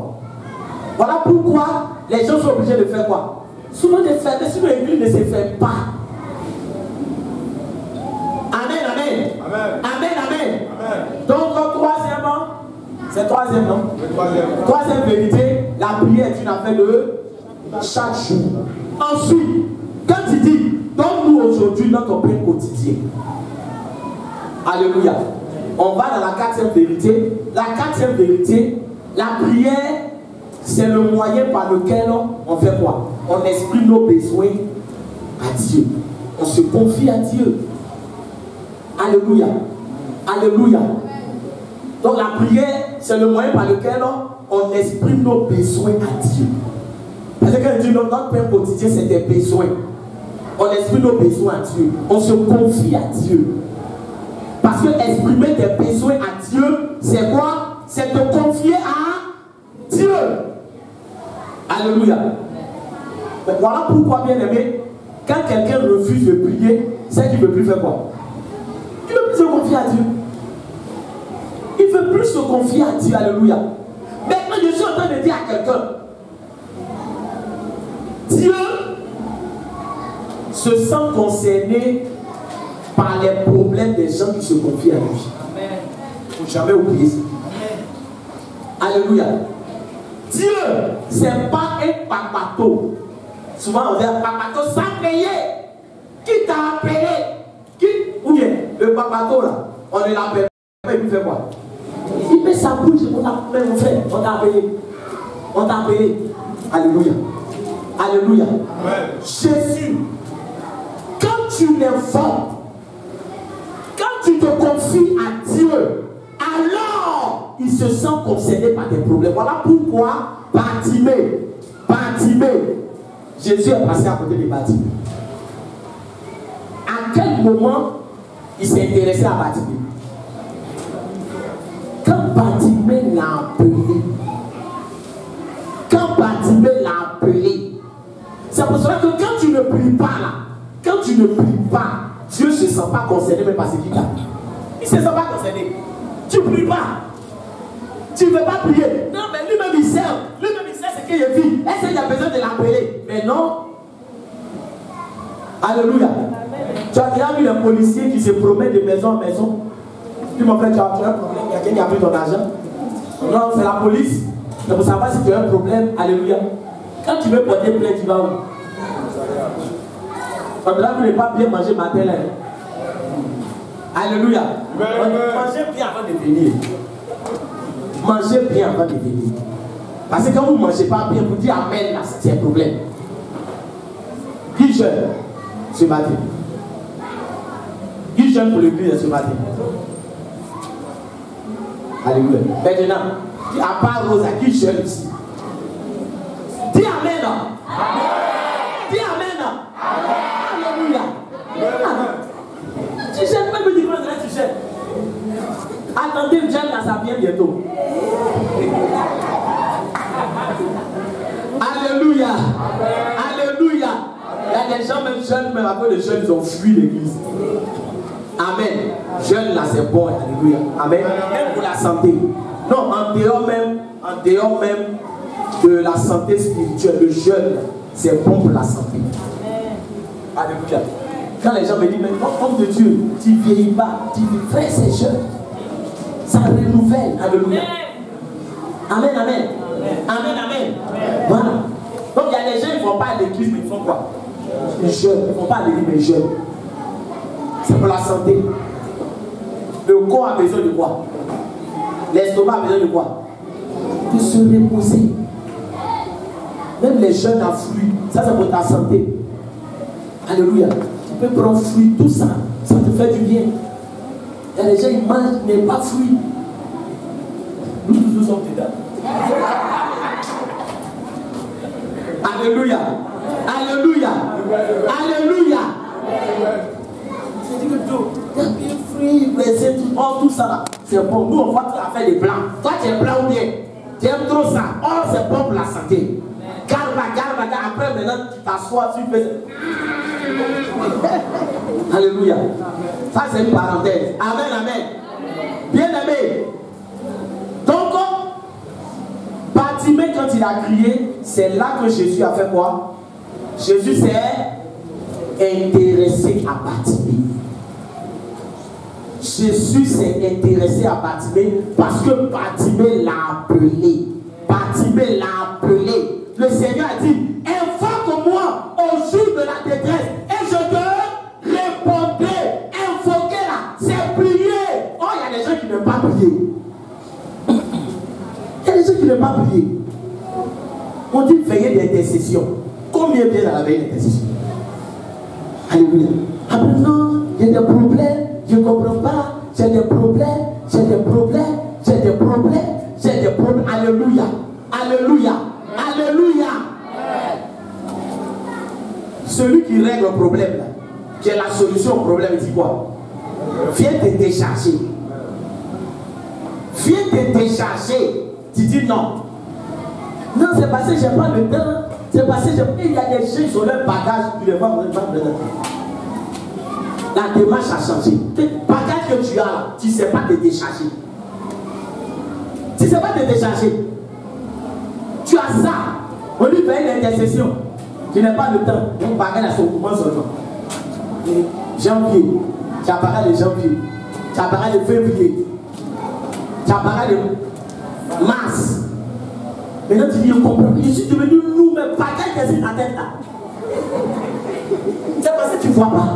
Voilà pourquoi les gens sont obligés de faire quoi? Souvent de fermer, sinon l'église ne se ferme pas. Amen, amen. Amen, amen. Amen. Donc, troisièmement, c'est troisième, non? Troisième vérité, la prière est une affaire de chaque jour. Ensuite, quand il dit, donne-nous aujourd'hui notre pain quotidien. Alléluia. On va dans la quatrième vérité. La quatrième vérité, la prière, c'est le moyen par lequel on fait quoi? On exprime nos besoins à Dieu. On se confie à Dieu. Alléluia. Alléluia. Donc la prière, c'est le moyen par lequel on exprime nos besoins à Dieu. Parce que quand on dit notre pain quotidien, c'est des besoins. On exprime nos besoins à Dieu. On se confie à Dieu. Parce que exprimer tes besoins à Dieu, c'est quoi? C'est te confier à Dieu. Alléluia. Mais voilà pourquoi, bien aimé, quand quelqu'un refuse de prier, c'est qu'il ne veut plus faire quoi? Il ne veut plus se confier à Dieu. Il ne veut plus se confier à Dieu. Alléluia. Maintenant, je suis en train de dire à quelqu'un, Dieu se sent concerné par les problèmes des gens qui se confient à lui. Il ne faut jamais oublier ça. Alléluia. Dieu, ce n'est pas un papato. Souvent on dit un papato sans payer. Qui t'a appelé? Qui? Ou bien le papato là, on ne l'appelle pas, il fait quoi? Il met sa bouche, on t'a appelé, mon frère, on t'a appelé. On t'a appelé. Alléluia. Alléluia. Amen. Jésus, quand tu l'informes, quand tu te confies à Dieu, alors il se sent concerné par tes problèmes. Voilà pourquoi Bartimée, Jésus est passé à côté de Bartimée. À quel moment il s'est intéressé à Bartimée? Quand Bartimée l'a appelé, c'est pour cela que quand tu ne pries pas là, Dieu ne se sent pas concerné même par ce qu'il a. Il ne se sent pas concerné. Tu ne pries pas. Tu ne veux pas prier. Non, mais lui-même il sait. Lui-même il sait ce qu'il vit. Est-ce qu'il a besoin de l'appeler? Mais non. Alléluia. Amen. Tu as déjà vu un policier qui se promène de maison en maison. Tu m'as fait, tu as un problème, il y a quelqu'un qui a pris ton argent. Non, c'est la police. C'est pour savoir si tu as un problème. Alléluia. Quand tu veux porter plainte, tu vas où? Comme là, vous ne pas bien manger matin là. Alléluia. Mangez bien avant de venir. Mangez bien avant de venir. Parce que quand vous ne mangez pas bien, vous dites Amen, là, c'est un problème. Qui jeûne ce matin? Qui jeûne pour l'église ce matin? Alléluia. Maintenant, à part Rosa, qui jeûne ici? Dis Amen. Amen. Dis Amen. Amen. Alléluia. Tu jeûnes, même le dimanche, là, tu jeûnes. Attendez, le jeûne là, ça vient bientôt. Alléluia. Alléluia. Il y a des gens, même jeunes, même après le jeûne, ils ont fui l'église. Amen. Jeûne là, c'est bon. Alléluia. Amen. Même pour la santé. Non, en dehors même de la santé spirituelle, le jeûne, c'est bon pour la santé. Alléluia. Quand les gens me disent, mais homme de Dieu, tu ne vieillis pas, tu dis, frère, c'est jeune. Ça renouvelle. Alléluia. Amen, amen. Amen, amen. Voilà. Donc il y a des gens, ils ne vont pas à l'église, mais ils font quoi? Ils jeûnent. Ils ne vont pas à l'église, mais ils jeûnent. C'est pour la santé. Le corps a besoin de quoi? L'estomac a besoin de quoi? De se reposer. Même les jeunes à fruits, ça c'est pour ta santé. Alléluia. Tu peux prendre fruits, tout ça, ça te fait du bien. Il y a des gens qui mangent, mais pas fruits. Nous tous sommes dedans. Alléluia. Alléluia. Alléluia. C'est dit que tout, il y a des fruits, blessés, tout ça là. C'est bon. Nous on va faire des plans. Toi tu es blanc ou bien? Tu aimes trop ça. Oh, c'est bon pour la santé. Garde. Après maintenant tu t'assois, tu fais. Alléluia. Ça c'est une parenthèse. Amen. Bien aimé. Donc, Bartimée, quand il a crié, c'est là que Jésus a fait quoi? Jésus s'est intéressé à Bartimée. Jésus s'est intéressé à Bartimée parce que Bartimée l'a appelé. Bartimée l'a appelé. Le Seigneur a dit, invoque-moi au jour de la détresse et je te répondrai. Invoquer là, c'est prier. Oh, il y a des gens qui n'aiment pas prier. Il y a des gens qui n'aiment pas prier. On dit veiller d'intercession. Combien vient dans la veille d'intercession? Alléluia. Après, non, il y a des problèmes, je ne comprends pas. J'ai des problèmes. Alléluia. Celui qui règle le problème, là, qui est la solution au problème, il dit quoi? Viens te décharger. Tu dis non. Non, c'est parce que je n'ai pas le temps. C'est parce que il y a des gens sur leur bagage, tu les vois vraiment dedans. La démarche a changé. Le bagage que tu as là, tu ne sais pas te décharger. Tu ne sais pas te décharger. Tu as ça. On lui fait une intercession. Tu n'as pas le temps. Donc, bagage à son mouvement seulement. Janvier. Tu as parlé de janvier. Tu as parlé de février. Tu as parlé de mars. Maintenant, tu dis, je comprends. Je suis devenu lourd, mais bagage qui est sur ta tête là. C'est parce que tu ne vois pas.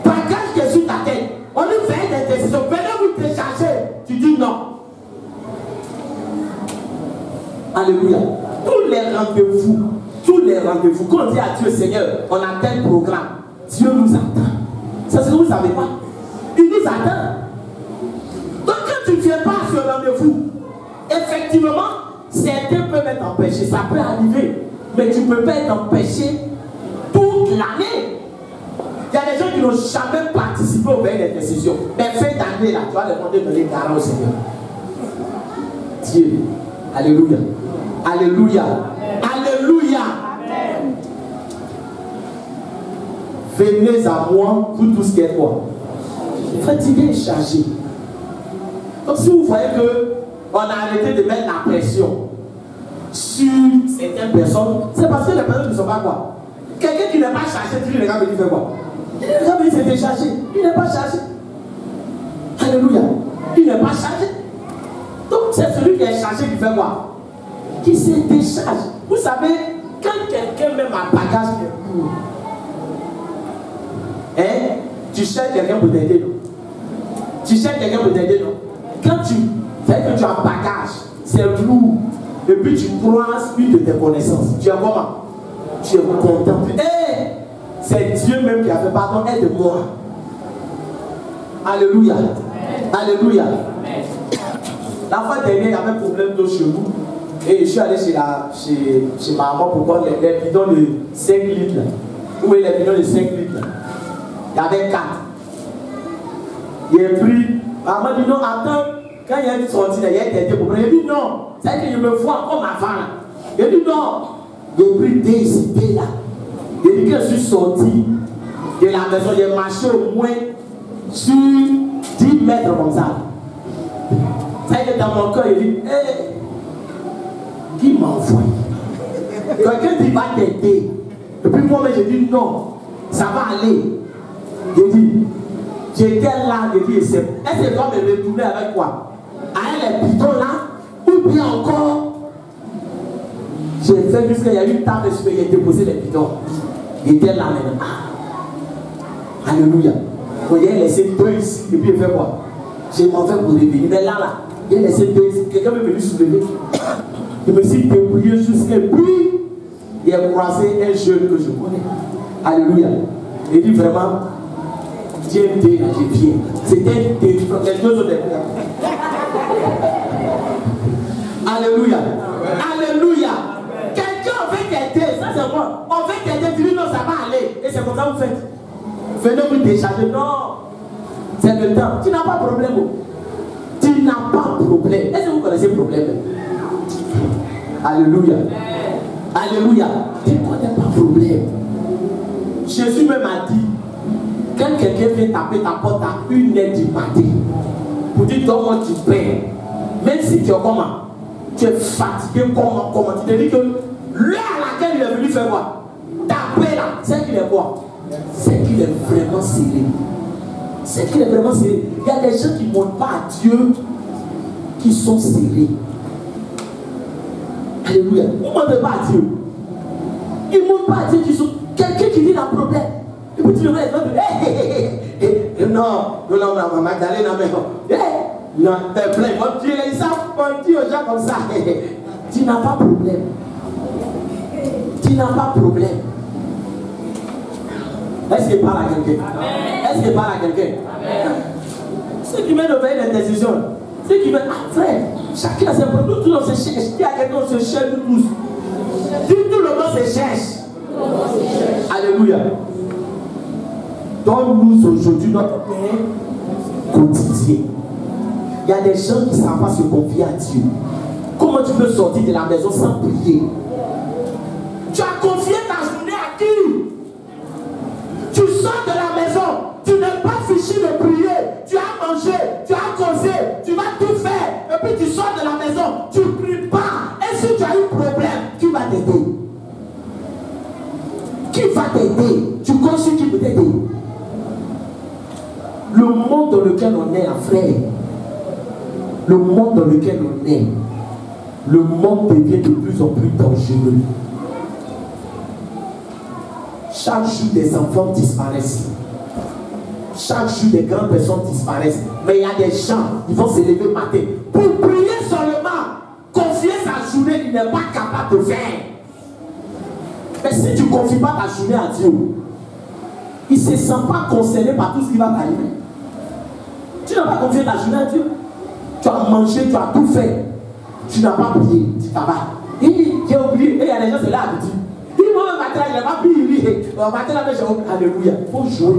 Bagage qui est sur ta tête. On lui fait des décisions. Venez vous décharger. Tu dis non. Alléluia. Tous les rendez-vous, quand on dit à Dieu, Seigneur, on a tel programme, Dieu nous attend. Ça, c'est que vous ne savez pas. Il nous attend. Donc, quand tu ne viens pas à ce rendez-vous, effectivement, certains peuvent être empêchés. Ça peut arriver. Mais tu ne peux pas être empêché toute l'année. Il y a des gens qui n'ont jamais participé au veille d'intercession. Mais fin d'année, là, tu vas demander de les garder au Seigneur. Dieu. Alléluia. Alléluia. Alléluia. Amen. Venez à moi, vous tous qui êtes quoi? Fatigué et chargé. Donc si vous voyez que on a arrêté de mettre la pression sur certaines personnes, c'est parce que les personnes ne sont pas quoi? Quelqu'un qui n'est pas chargé, tu lui regardes et il fait quoi? Il regarde et il s'est déchargé. Il n'est pas chargé. Alléluia. Il n'est pas chargé. Donc c'est celui qui est chargé qui fait quoi? Qui se décharge. Vous savez, quand quelqu'un met un bagage qui est lourd, hein, tu cherches quelqu'un pour t'aider, non? Tu cherches quelqu'un pour t'aider, non? Quand tu fais que tu as un bagage, c'est lourd, et puis tu croises une de tes connaissances, tu es comment? Tu es content. Hey, c'est Dieu même qui a fait pardon, aide-moi. Alléluia. Alléluia. La fois dernière, il y avait un problème d'eau chez nous. Et je suis allé chez ma maman pour prendre les bidons de 5 litres. Là. Vous voyez les bidons de 5 litres là. Il y avait 4. Il a pris. Maman dit non, attends. Quand il y a une sortie, il y a été pour prendre. Il dit non. C'est que je me vois comme avant là. Il dit non. J'ai pris des idées là. Il dit que je suis sorti de la maison. J'ai marché au moins sur 10 mètres comme ça. C'est que dans mon cœur, il dit hey, qui m'a envoyé? Quelqu'un dit va t'aider. Et puis moi-même, j'ai dit non, ça va aller. J'ai dit, j'étais là, j'ai dit, est-ce que doit me retourner avec quoi? Avec les bidons là, ou bien encore, j'ai fait jusqu'à il y a une table sur j'ai déposé les bidons. Il était là maintenant. Alléluia. Vous voyez, laissé deux ici, et puis il fait quoi? J'ai m'en fait pour revenir. Mais là, Il a laissé quelqu'un est venu soulever. Je me suis débrouillé jusqu'à puis il a croisé un jeune que je connais. Alléluia. Il dit vraiment, Dieu me dit, je viens. C'était des deux autres. Alléluia. Alléluia. Quelqu'un veut t'aider, ça c'est moi. On veut t'aider, tu dis non, ça va aller. Et c'est comme ça que vous faites. Venez vous décharger. Non. C'est le temps. Tu n'as pas de problème. Tu n'as pas de problème. Est-ce que vous connaissez le problème? Alléluia. Alléluia. Tu ne connais pas de problème. Jésus même a dit, quand quelqu'un vient taper ta porte à 1h du matin, pour dire comment tu paies, même si tu es comment, tu es fatigué, comment, tu te dis que l'heure à laquelle il est venu faire quoi? Taper là, c'est qu'il est quoi? C'est qu'il est vraiment serré. C'est qu'il est vraiment serré. Il y a des gens qui ne montrent pas à Dieu qui sont serrés. Alléluia. Ils ne montrent pas à Dieu. Ils ne montrent pas à Dieu qu'ils sont. Quelqu'un qui dit un problème. Et puis tu le mets, non, Magdalene, non, t'es plein. Ils savent dire aux gens comme ça. Tu n'as pas de problème. Tu n'as pas de problème. Est-ce qu'il parle à quelqu'un? Est-ce qu'il parle à quelqu'un? Ceux qui mettent de des décisions, ceux qui mettent, frère, chacun a ses problèmes, tout le monde se cherche. Il y a quelqu'un qui se cherche, nous tous. Tout le monde se cherche. Alléluia. Donne-nous aujourd'hui notre pain quotidien. Il y a des gens qui ne savent pas se confier à Dieu. Comment tu peux sortir de la maison sans prier? Tu as confié ta journée à qui? Tu sors de la maison, tu n'es pas fichu de prier, tu as mangé, tu as causé, tu vas tout faire, et puis tu sors de la maison, tu ne pries pas. Et si tu as un problème, qui va t'aider? Qui va t'aider? Tu connais qui peut t'aider? Le monde dans lequel on est, frère, le monde dans lequel on est, le monde devient de plus en plus dangereux. Chaque jour, des enfants disparaissent. Chaque jour, des grandes personnes disparaissent. Mais il y a des gens, ils vont se lever le matin. Pour prier seulement, confier sa journée, il n'est pas capable de faire. Mais si tu ne confies pas ta journée à Dieu, il ne se sent pas concerné par tout ce qui va t'arriver. Tu n'as pas confié ta journée à Dieu. Tu as mangé, tu as tout fait. Tu n'as pas prié, tu travailles. J'ai oublié, et il y a des gens, c'est là à dire. Il m'a matin, il n'a pas prié. Alléluia. Il faut jouer.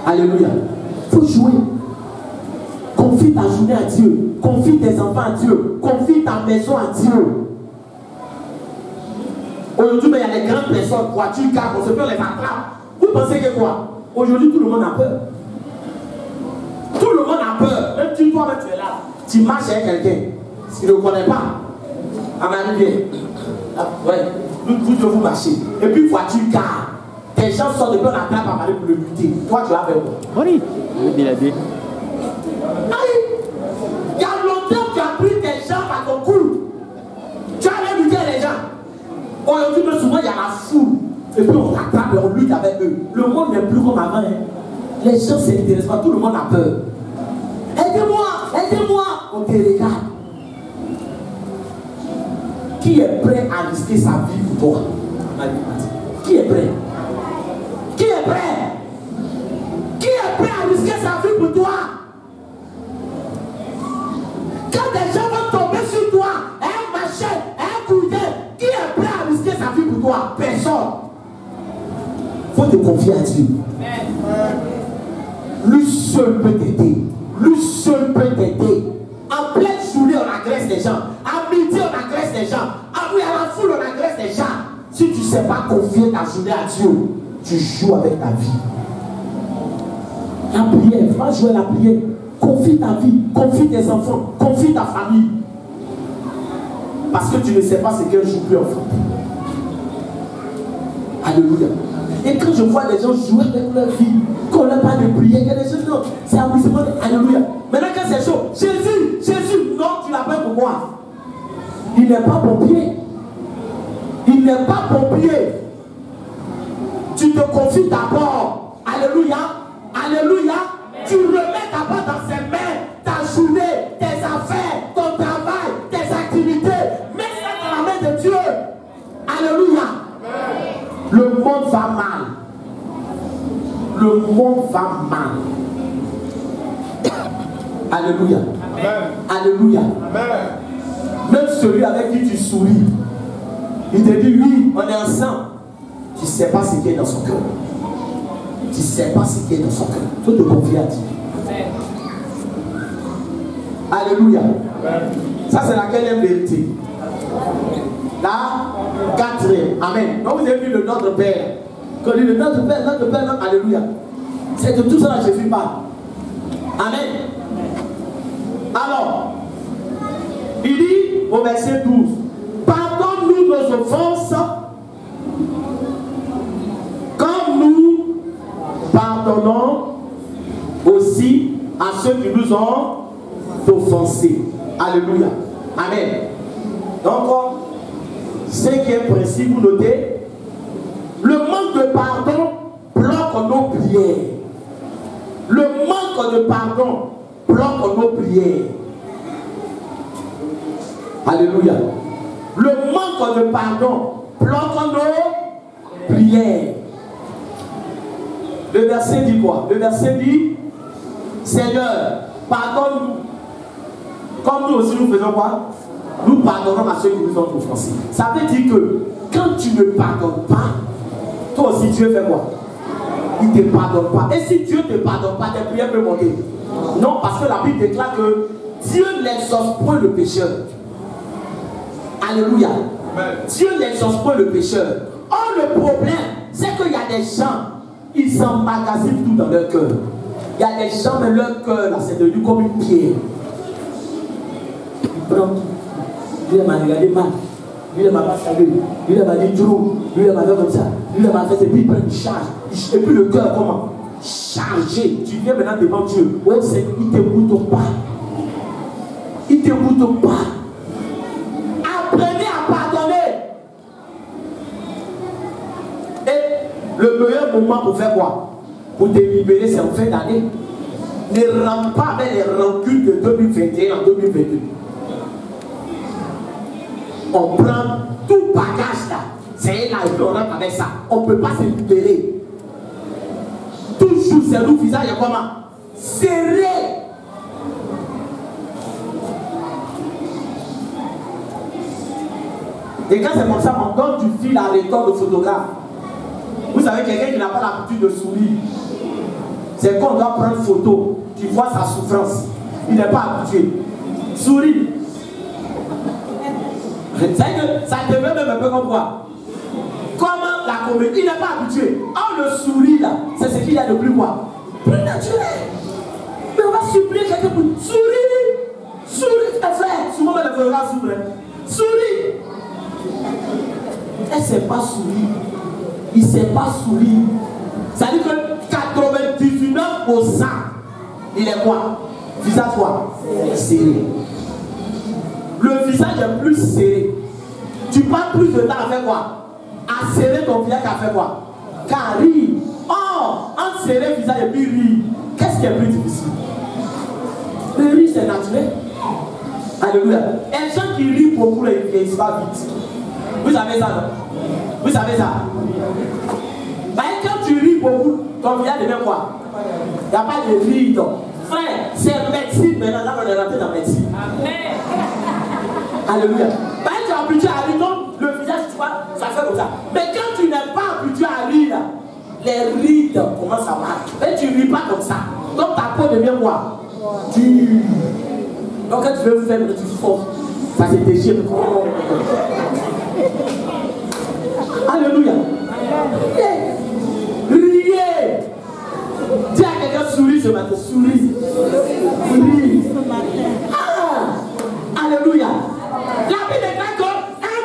Alléluia. Il faut jouer. Confie ta journée à Dieu. Confie tes enfants à Dieu. Confie ta maison à Dieu. Aujourd'hui, il y a des grandes personnes, voitures, cars, on se fait les attrape. Vous pensez que quoi? Aujourd'hui, tout le monde a peur. Tout le monde a peur. Même tu, toi-même, tu es là. Tu marches avec quelqu'un. Tu ne le connais pas. À ma rivière. Ouais. Vous devez vous marcher. Et puis, voiture, car. Tes gens sortent de peu, on attrape à Marie pour le buter. Toi, tu as fait quoi? Oui. Il a dit. Il y a longtemps que tu as pris tes gens par ton cou. Tu as buté les gens. Aujourd'hui, souvent, il y a la foule. Et puis, on attrape et on lutte avec eux. Le monde n'est plus comme avant. Hein. Les gens ne s'intéressent pas. Tout le monde a peur. Aidez-moi, aidez-moi. On te regarde. Qui est prêt à risquer sa vie pour toi? Qui est prêt? Qui est prêt? Qui est prêt à risquer sa vie pour toi? Quand des gens vont tomber sur toi, un machin, un couteau, qui est prêt à risquer sa vie pour toi? Personne. Il faut te confier à Dieu. Lui seul peut t'aider. Lui seul peut t'aider. En pleine journée, on agresse les gens. À midi, on agresse les gens. À la foule, on agresse les gens. Si tu ne sais pas confier ta journée à Dieu, tu joues avec ta vie. La prière, va jouer la prière. Confie ta vie, confie tes enfants, confie ta famille. Parce que tu ne sais pas ce qu'un jour peut enfanter. Alléluia. Et quand je vois des gens jouer avec leur vie, qu'on n'a pas de prière, il y a des choses, non, c'est abrissement. Alléluia. Maintenant, quand c'est chaud, Jésus, non, tu l'appelles pour moi. Il n'est pas pompier. Il n'est pas pompier. Tu te confies d'abord. Alléluia. Alléluia. Tu remets d'abord dans ses mains ta affaires, ton travail, tes activités, mets ça dans la main de Dieu. Alléluia. Le monde va mal. Le monde va mal. Alléluia. Amen. Alléluia. Amen. Même celui avec qui tu souris, il te dit oui, on est ensemble. Tu ne sais pas ce qui est dans son cœur. Tu ne sais pas ce qui est dans son cœur. Il faut te confier à Dieu. Alléluia. Ça, c'est laquelle vérité. La quatrième. Amen. Donc, vous avez vu le Notre Père. Quand il dit le Notre Père, Notre Père, Alléluia. C'est de tout ça que Jésus parle. Amen. Alors, il dit au verset 12, pardonne-nous nos offenses, comme nous pardonnons aussi à ceux qui nous ont offensés. Alléluia. Amen. Donc, cinquième principe, vous notez, le manque de pardon bloque nos prières. Le manque de pardon bloque nos prières. Alléluia. Le manque de pardon bloque nos prières. Le verset dit quoi? Le verset dit, Seigneur, pardonne-nous. Comme nous aussi nous faisons quoi? Nous pardonnons à ceux qui nous ont offensés. Ça veut dire que quand tu ne pardonnes pas, toi aussi Dieu fait quoi? Il ne te pardonne pas. Et si Dieu ne te pardonne pas, tes prières peuvent monter. Non, parce que la Bible déclare que Dieu n'exauce point le pécheur. Alléluia. Amen. Dieu n'exauce point le pécheur. Or, le problème, c'est qu'il y a des gens, ils s'emmagasinent tout dans leur cœur. Il y a des gens, mais leur cœur, là, c'est devenu comme une pierre. Ils prennent tout. Lui, il m'a regardé mal. Lui, il m'a pas salué. Lui, il m'a dit trop. Lui, il m'a fait comme ça. Lui, il m'a fait, et puis il prend une charge. Et puis le cœur, comment? Chargé. Tu viens maintenant devant Dieu. Oh, c'est, il ne t'écoute pas. Il ne t'écoute pas. Apprenez à pardonner. Et le meilleur moment pour faire quoi? Pour te libérer, c'est en fin d'année. Ne rentre pas avec les rancunes de 2021 en 2022. On prend tout bagage là. C'est là, on rentre avec ça. On ne peut pas se libérer. Toujours, c'est nous, visage, comment? Serré. Et quand c'est comme ça, on donne du fil à retordre de photographe. Vous savez, quelqu'un qui n'a pas l'habitude de sourire, c'est qu'on doit prendre photo. Tu vois sa souffrance. Il n'est pas habitué. Souris. Ça devait même un peu comme quoi. Comment la comédie, il n'est pas habitué. Oh, le sourire là, c'est ce qu'il y a de plus quoi? Plus naturel. Mais on va supplier quelqu'un pour sourire. Souris, tes frères. Souvent, les frères s'ouvrent. Souris. Elle ne sait pas sourire. Il ne sait pas sourire. Ça veut dire que 99%, il est quoi? Visage quoi? Serré. Le visage est plus serré. Tu passes plus de temps à faire quoi? À serrer ton visage qu'à faire quoi? Qu'à rire. Or, entre serrer le visage et puis rire, qu'est-ce qui est plus difficile? Le rire, c'est naturel. Alléluia. Et les gens qui rient beaucoup, ils vieillissent pas vite. Vous savez ça, non? Vous savez ça? Mais quand tu ris beaucoup, ton visage devient quoi? Il n'y a pas de rire. Donc. Frère, c'est médecine maintenant. Là, on est rentré dans la médecine. Amen. Alléluia. Mais tu es habitué à rire, donc le visage, tu vois, ça fait comme ça. Mais quand tu n'es pas habitué à rire, les rides commencent à marcher. Mais tu ne ris pas comme ça. Donc ta peau devient quoi? Dure. Donc quand tu veux faire, tu forces. Ça se déchire. Alléluia. Riez. Dis à quelqu'un, souris ce matin. Souris. Souris. Ah. Alléluia. La Bible déclare qu'un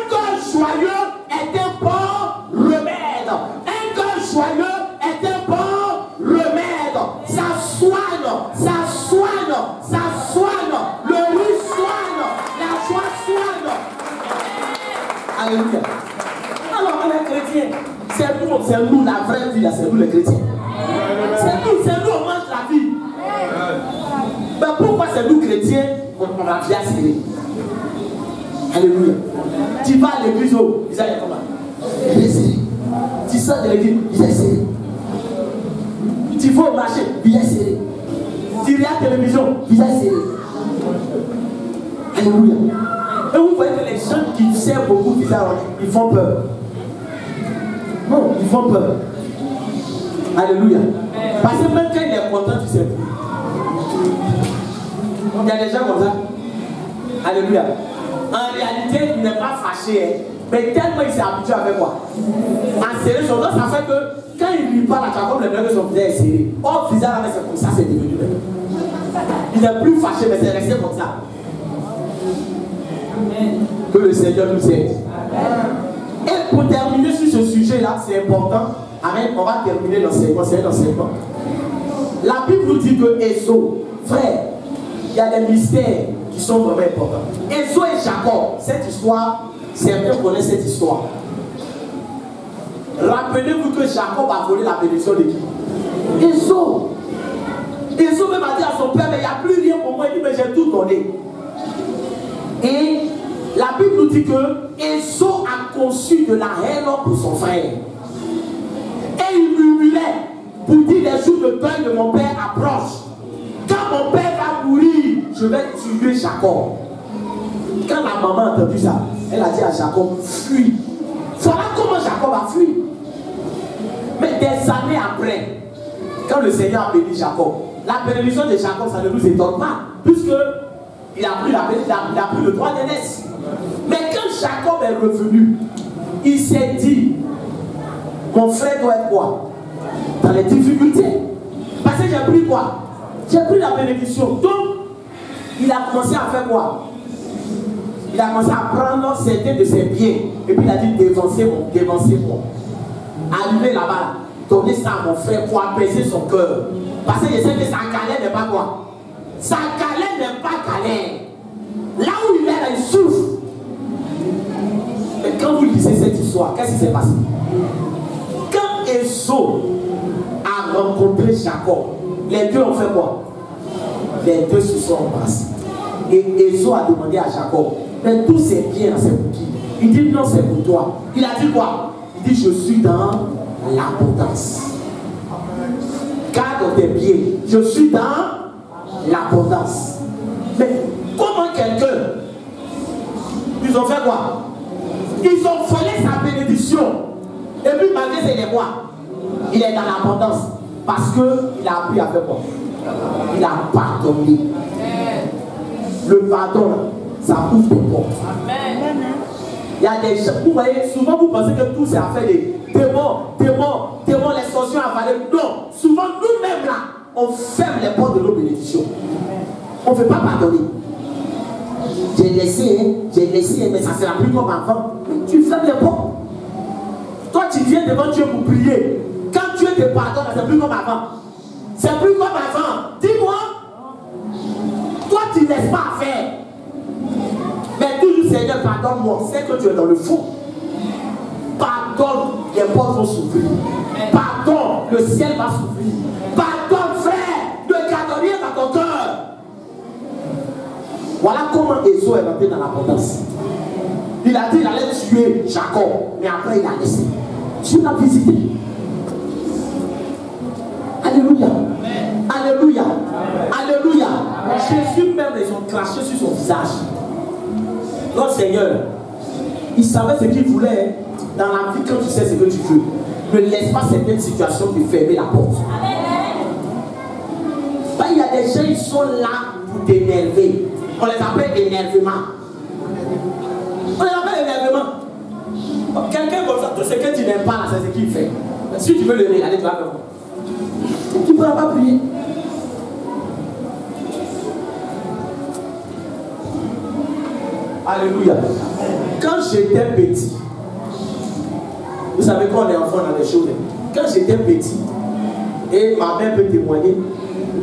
cœur joyeux est un bon remède. Un cœur joyeux est un bon remède. Ça soigne, ça soigne, ça soigne. Le riz soigne, la joie soigne. Alléluia. Alors on est chrétiens. C'est nous la vraie vie là, c'est nous les chrétiens. C'est nous, on mange la vie. Mais pourquoi c'est nous chrétiens? on va bien serrer. Alléluia. Tu vas à l'église, oh, visage est comment? Il est serré. Tu sors de l'église, visage serré. Tu vas au marché, visage serré. Tu regardes la télévision, visage serré. Alléluia. Et vous voyez que les gens qui servent beaucoup, ils font peur. Non, ils font peur. Alléluia. Parce que même quand il est content, tu sais plus. Il y a des gens comme ça. Alléluia. En réalité, il n'est pas fâché, hein, mais tellement il s'est habitué avec quoi? À serrer son dos, ça fait que quand il lui parle à Jacob, le que son visage est serré. Or, visage avec c'est comme ça, c'est devenu. Il n'est plus fâché, mais c'est resté comme ça. Que le Seigneur nous aide. Et pour terminer sur ce sujet-là, c'est important. Amen, on va terminer l'enseignement, c'est un enseignement. La Bible nous dit que Ésaü, frère, il y a des mystères qui sont vraiment importants. Ésaü et Jacob, cette histoire, certains connaissent cette histoire. Rappelez-vous que Jacob a volé la bénédiction de qui? Ésaü. Ésaü même a dit à son père, mais il n'y a plus rien pour moi. Il dit, mais j'ai tout donné. Et la Bible nous dit que Ésaü a conçu de la haine pour son frère. Et il murmurait pour dire les jours de deuil de mon père approchent. Quand mon père va mourir, je vais tuer Jacob. Quand la maman a entendu ça, elle a dit à Jacob, fuis. Voilà comment Jacob a fui. Mais des années après, quand le Seigneur a béni Jacob, la bénédiction de Jacob, ça ne nous étonne pas, puisque il a pris le droit d'aînesse. Mais quand Jacob est revenu, il s'est dit, mon frère doit être quoi? Dans les difficultés. Parce que j'ai pris quoi? J'ai pris la bénédiction. Donc, il a commencé à faire quoi? Il a commencé à prendre certains de ses biens. Et puis il a dit, dévancez-moi. Allumez là-bas, donnez ça à mon frère pour apaiser son cœur. Parce que je sais que sa galère n'est pas quoi? Sa galère n'est pas galère. Là où il est, là, il souffre. Mais quand vous lisez cette histoire, qu'est-ce qui s'est passé? Quand Ésaü a rencontré Jacob, les deux ont fait quoi? Les deux se sont embrassés. Et Ésaü a demandé à Jacob, mais tous ces biens, c'est pour qui? Il dit non, c'est pour toi. Il a dit quoi? Il dit, je suis dans l'abondance. Garde tes biens. Je suis dans l'abondance. Mais comment quelqu'un, ils ont fait quoi? Ils ont volé sa bénédiction. Et puis malgré ça, il est quoi? Il est dans l'abondance. Parce qu'il a appris à faire quoi? Il a pardonné. Le pardon, ça ouvre des portes. Il y a des gens, vous voyez, souvent vous pensez que tout c'est affaire des démons, les sorciers avalés. Non, souvent nous-mêmes là, on ferme les portes de nos bénédictions. On ne veut pas pardonner. J'ai laissé, mais ça ne sera plus comme avant. Tu fermes les portes. Toi, tu viens devant Dieu pour prier. Quand Dieu te pardonne, c'est plus comme avant. C'est plus comme avant. Dis-moi, toi, tu ne laisses pas faire. Mais toujours, Seigneur, pardonne-moi. C'est que tu es dans le fond. Pardonne, les portes vont s'ouvrir. Pardonne, le ciel va s'ouvrir. Pardonne, frère, ne garde rien dans ton cœur. Voilà comment Ésaü est rentré dans l'abondance. Il a dit qu'il allait tuer Jacob, mais après il a laissé. Dieu l'a visité. Alléluia. Alléluia. Alléluia. Jésus même les ont craché sur son visage. Notre Seigneur, il savait ce qu'il voulait. Dans la vie, quand tu sais ce que tu veux, ne laisse pas certaines situations te fermer la porte. Il y a des gens, ils sont là pour t'énerver. On les appelle énervement. On les appelle énervement. Quelqu'un comme ça, tout ce que tu n'aimes pas, c'est ce qu'il fait. Si tu veux le regarder, tu vas faire. Tu ne pourras pas prier. Alléluia. Quand j'étais petit, vous savez quand on est enfant dans les choses, quand j'étais petit, et ma mère peut témoigner,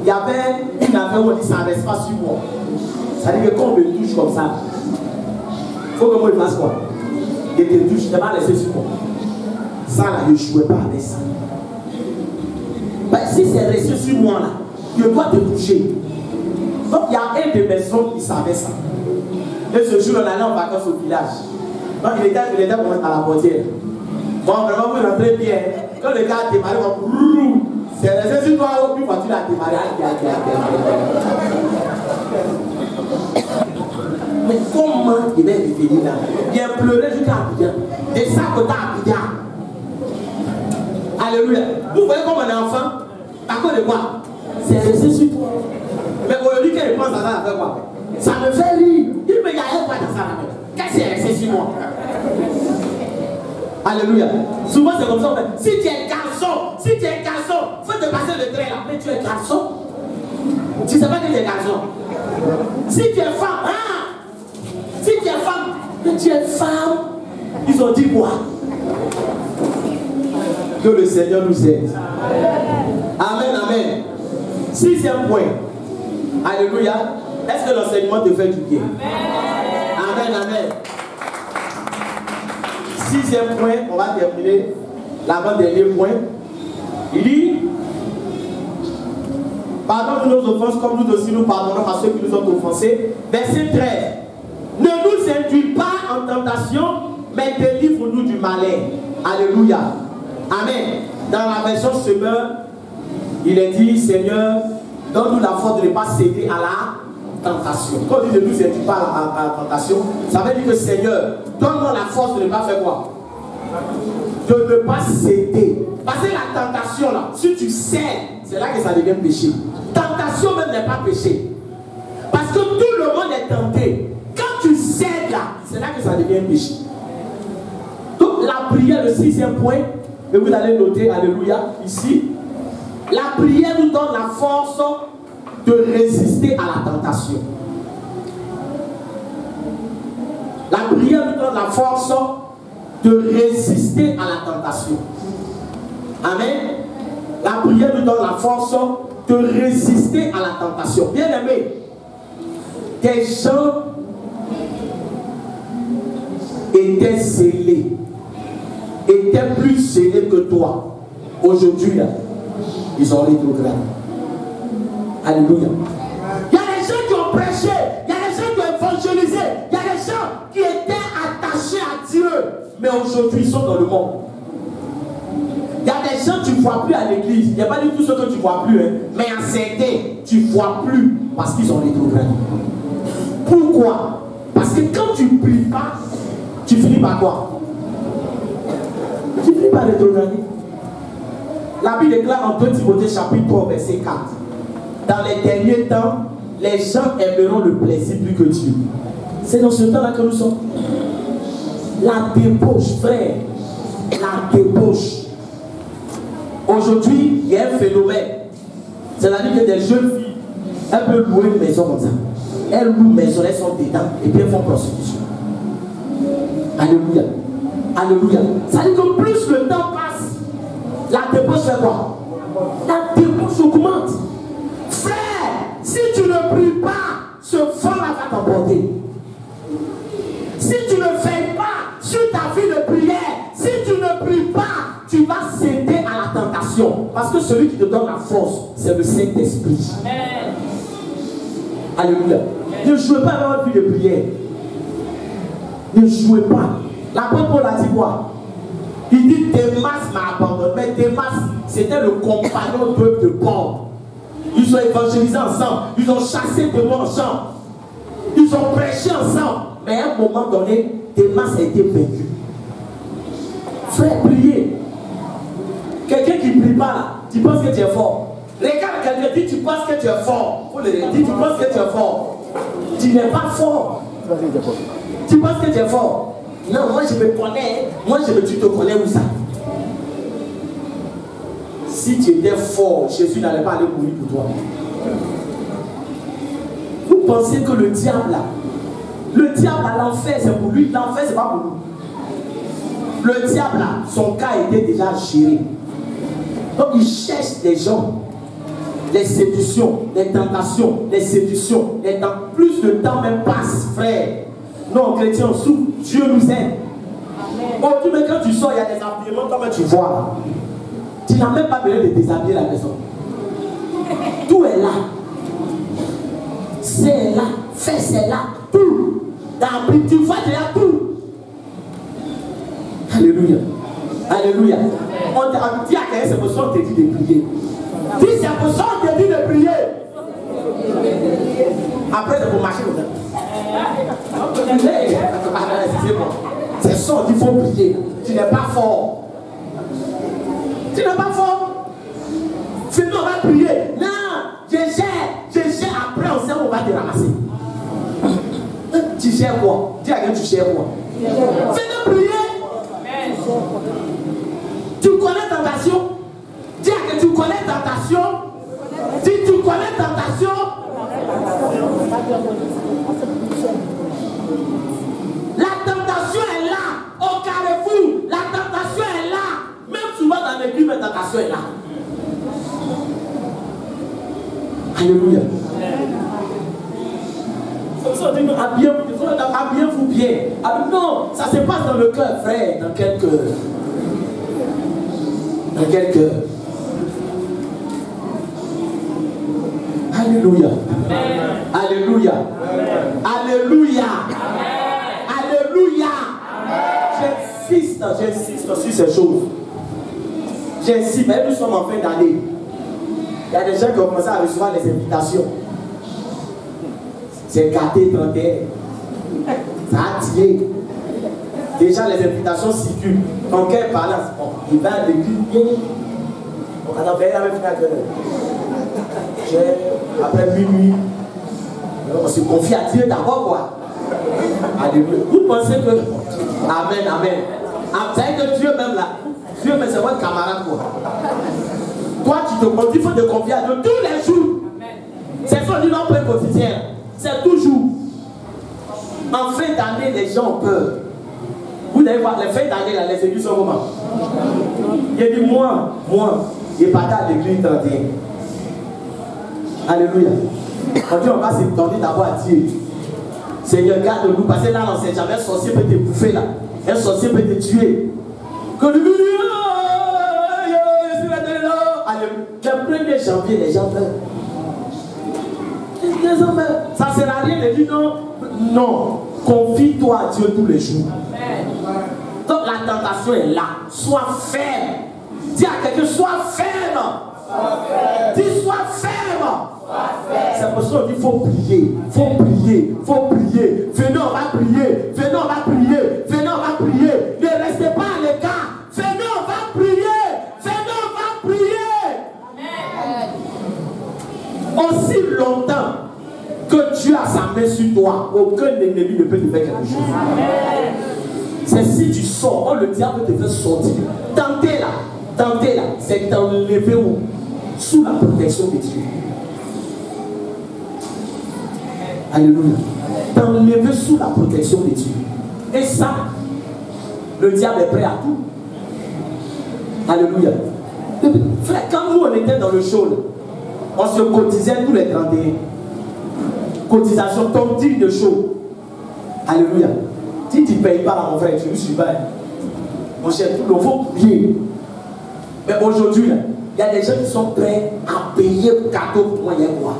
il y avait une affaire où on dit ça ne reste pas sur moi. Ça veut dire que quand on me touche comme ça, il faut que moi je fasse quoi? Je te touche, je ne vais pas laisser sur moi. Ça là, je ne jouais pas avec ça. Ben, si c'est resté sur moi là, je dois te toucher. Donc il y a un de mes sons qui savait ça. Et ce jour, on allait en vacances au village. Donc il était à la portière. Bon, vraiment, vous rentrez bien. Quand le gars a démarré, c'est resté sur toi, puis la voiture a démarré. Mais comment il va revenir là? Il a pleuré jusqu'à Abidjan. Et ça, côté Abidjan. Alléluia. Vous voyez comme un enfant, à cause de quoi? C'est resté sur toi. Mais aujourd'hui, quand il pense à ça, il fait quoi? Ça me fait rire. Il me dit, il y a quoi dans ça? Qu'est-ce qui est resté sur moi? Alléluia. Souvent c'est comme ça. Si tu es garçon, faut te passer le trait là. Mais tu es garçon. Tu ne sais pas que tu es garçon. Si tu es femme, si tu es femme, mais tu es femme. Ils ont dit quoi? Que le Seigneur nous aide. Amen, amen. 6e point. Alléluia. Est-ce que l'enseignement te fait du bien? Amen, amen. 6e point, on va terminer l'avant-dernier point. Il dit, pardonne-nous nos offenses comme nous aussi nous pardonnons à ceux qui nous ont offensés. Verset 13. Ne nous induis pas en tentation, mais délivre-nous du malin. Alléluia. Amen. Dans la version Semeur, il est dit, Seigneur, donne-nous la force de ne pas céder à la tentation. Quand on dit ne nous induis pas à la tentation, ça veut dire que Seigneur, donne-moi la force de ne pas faire quoi? De ne pas céder. Parce que la tentation là, si tu cèdes, c'est là que ça devient péché. Tentation même n'est pas péché. Parce que tout le monde est tenté. Quand tu cèdes là, c'est là que ça devient péché. Donc la prière, le 6e point, et vous allez noter, alléluia, ici. La prière nous donne la force de résister à la tentation. La prière nous donne la force de résister à la tentation. Amen. La prière nous donne la force de résister à la tentation. Bien aimé, des gens étaient zélés, étaient plus zélés que toi. Aujourd'hui, ils ont rétrogradé. Alléluia. Il y a des gens qui ont prêché, il y a des gens qui ont évangélisé, il y a des gens qui étaient attachés à Dieu, mais aujourd'hui ils sont dans le monde. Il y a des gens que tu ne vois plus à l'église, il n'y a pas du tout ce que tu ne vois plus, hein. Mais à certains, tu ne vois plus parce qu'ils ont rétrogradé. Pourquoi? Parce que quand tu ne pries pas, tu finis par quoi? Tu finis par rétrograder. La Bible déclare en 2 Timothée chapitre 3 verset 4. Dans les derniers temps, les gens aimeront le plaisir plus que Dieu. C'est dans ce temps-là que nous sommes. La débauche, frère. La débauche. Aujourd'hui, il y a un phénomène. C'est-à-dire que des jeunes filles, elles peuvent louer une maison comme ça. Elles louent une maison, elles sont dedans et puis elles font prostitution. Alléluia. Alléluia. Ça veut dire que plus le temps passe, la débauche fait quoi? La débauche augmente. Frère, si tu ne pries pas, ce fond-là va t'emporter. Si tu ne fais pas sur ta vie de prière, si tu ne pries pas, tu vas céder à la tentation. Parce que celui qui te donne la force, c'est le Saint-Esprit. Alléluia. Ne jouez pas avec votre vie de prière. Ne jouez pas. L'apôtre Paul a dit quoi? Il dit Démas m'a abandonné. Mais Démas, c'était le compagnon de Paul. Ils ont évangélisé ensemble. Ils ont chassé des démons ensemble. Ils ont prêché ensemble. Mais à un moment donné, Démas a été vaincu. Frère, priez. Quelqu'un qui ne prie pas là, tu penses que tu es fort. Regarde quelqu'un, dit tu penses que tu es fort. Faut le dire, tu penses que tu es fort. Tu n'es pas fort. Tu penses que tu es fort. Non, moi je me connais. Moi tu te connais où ça? Si tu étais fort, Jésus n'allait pas aller mourir pour toi. Vous pensez que le diable à l'enfer, c'est pour lui. L'enfer, c'est pas pour nous. Le diable là, son cas était déjà géré. Donc il cherche des gens. Les séductions, les tentations, les séductions, les temps. Plus le temps même passe, frère. Non, chrétiens, souffrent. Dieu nous aide. Oh, mais quand tu sors, il y a des habillements comme tu vois. Tu n'as même pas besoin de déshabiller la maison. Tout est là. c'est là, fais c'est là, tout. Dans la tu vois déjà tout. Alléluia. Alléluia. On t'a dit à quelqu'un, c'est pour ça qu'on te dit de prier. Si c'est pour ça qu'on te dit de prier. Après, c'est pour marcher comme ça. C'est bon. C'est ça qu'il faut prier. Tu n'es pas fort. Tu n'es pas fort. Sinon, on va prier. Non, je gère. Après, on sait où on va te ramasser. Tu gères quoi? Dis à quelqu'un, tu gères quoi? Fais-nous prier. Tu connais tentation? Dis à quelqu'un, tu connais tentation? Dis, tu connais tentation? La tentation est là. Au carrefour, la tentation est là. Même souvent dans l'église, la tentation est là. Alléluia. Habillez-vous bien. Non, ça se passe dans le cœur, frère. Dans quel cœur? Dans quel cœur? Alléluia. Alléluia. Alléluia. Alléluia. J'insiste sur ces choses. J'insiste, mais nous sommes en fin d'année. Il y a des gens qui ont commencé à recevoir les invitations. C'est gâté 31. Ça a tiré. Déjà les invitations circulent. Ton cœur parle. Bon, il va à l'église bien. On a fait la même chose. Après minuit, on se confie à Dieu d'abord, quoi. Alléluia. Vous pensez que. Amen, amen. Vous savez que Dieu même là, Dieu même c'est votre camarade, quoi. Toi, tu te confies, il faut te confier à Dieu tous les jours. C'est ça, du nom quotidien. C'est toujours. En fin d'année, les gens ont peur. Vous allez voir, les fins d'année, là, les églises sont comment? Il a dit, moi, il est parti à l'église 31. Alléluia. On dit, on va se tourner d'abord à Dieu. Seigneur, garde-nous, parce que là, on ne sait jamais, un sorcier peut te bouffer là. Un sorcier peut te tuer. Que le le 1er janvier, les gens meurent. Ça ne sert à rien de dire non. Non. Confie-toi à Dieu tous les jours. Donc la tentation est là. Sois ferme. Dis à quelqu'un, sois ferme. Dis, sois ferme. C'est pour ça qu'il faut prier. Faut prier. Faut prier. Venez, on va prier. Venez, on va prier. Venez, on va prier. Ne restez pas à l'écart. Venez, on va prier. Venez, on va prier. Aussi longtemps que Dieu a sa main sur toi, aucun ennemi ne peut te faire quelque chose. C'est si tu sors, le diable te fait sortir. Tentez là, c'est t'enlever où? Sous la protection de Dieu. Alléluia. T'enlever sous la protection de Dieu. Et ça, le diable est prêt à tout. Alléluia. Frère, quand nous on était dans le show, on se cotisait tous les 31. Cotisation, ton digne de show. Alléluia. Si tu ne payes pas là, mon frère, tu ne suis pas. Mon cher, tout le faut prier. Mais aujourd'hui, il y a des gens qui sont prêts à payer le cadeau pour moi, il y a quoi?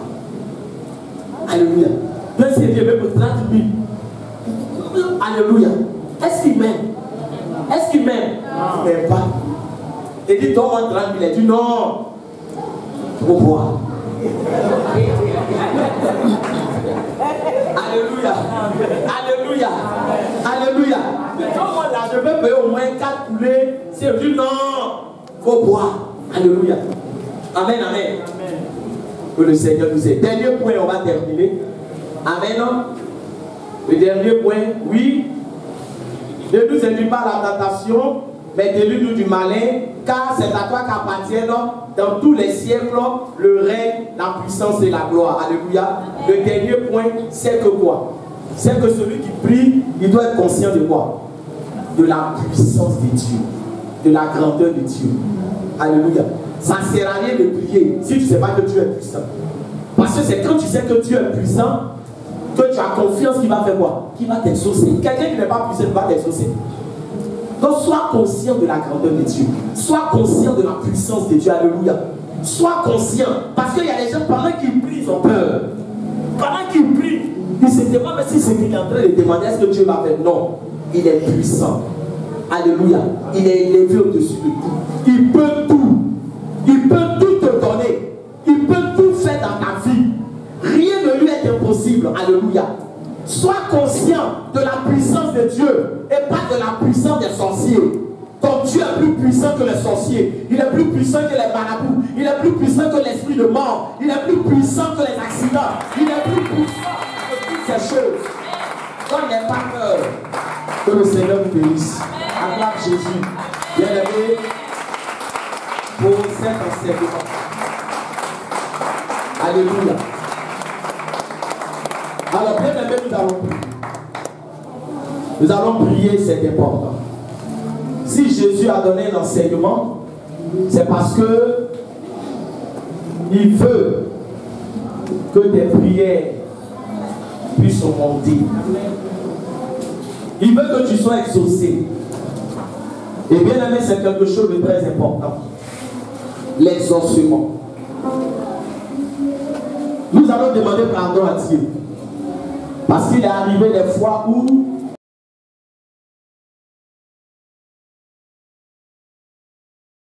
Alléluia. Même si Dieu veut pour 30 000. Alléluia. Est-ce qu'il m'aime? Est-ce qu'il m'aime? Il ne m'aime pas. Il dit, donne-moi 30 000. Il dit, non. Pour boire. Alléluia. Alléluia. Alléluia. Donc moi là, je vais payer au moins 4 poulets. C'est dit non. Faut boire. Alléluia. Amen, amen. Que le Seigneur nous aide. Dernier point, on va terminer. Amen. Non? Le dernier point, oui. Ne nous induis pas à la tentation, mais délivre-nous du malin, car c'est à toi qu'appartiennent dans tous les siècles le règne, la puissance et la gloire. Alléluia. Le dernier point, c'est que quoi? C'est que celui qui prie, il doit être conscient de quoi? De la puissance de Dieu, de la grandeur de Dieu. Alléluia. Ça ne sert à rien de prier si tu ne sais pas que Dieu est puissant. Parce que c'est quand tu sais que Dieu est puissant que tu as confiance qu'il va faire quoi? Qu'il va t'exaucer. Quelqu'un qui n'est pas puissant va t'exaucer. Donc sois conscient de la grandeur de Dieu. Sois conscient de la puissance de Dieu. Alléluia. Sois conscient. Parce qu'il y a des gens pendant qu'ils prient, ils ont peur. Pendant qu'il prie, il se demande si ce qu'il est en train de demander, est-ce que Dieu va faire? Non, il est puissant. Alléluia. Il est élevé au-dessus de tout. Il peut tout. Il peut tout te donner. Il peut tout faire dans ta vie. Rien ne lui est impossible. Alléluia. Sois conscient de la puissance de Dieu et pas de la puissance des sorciers. Ton Dieu est plus puissant que les sorciers. Il est plus puissant que les marabouts. Il est plus puissant que l'esprit de mort. Il est plus puissant que les accidents. Il est plus puissant que toutes ces choses. Donc n'aie pas peur. Que le Seigneur vous bénisse. Acclame Jésus. Bien-aimé, pour cet enseignement. Alléluia. Alors, bien-aimé, nous allons prier. Nous allons prier, c'est important. Si Jésus a donné l'enseignement, c'est parce que il veut que tes prières puissent monter. Il veut que tu sois exaucé. Et bien aimé, c'est quelque chose de très important. L'exaucement. Nous allons demander pardon à Dieu. Parce qu'il est arrivé des fois où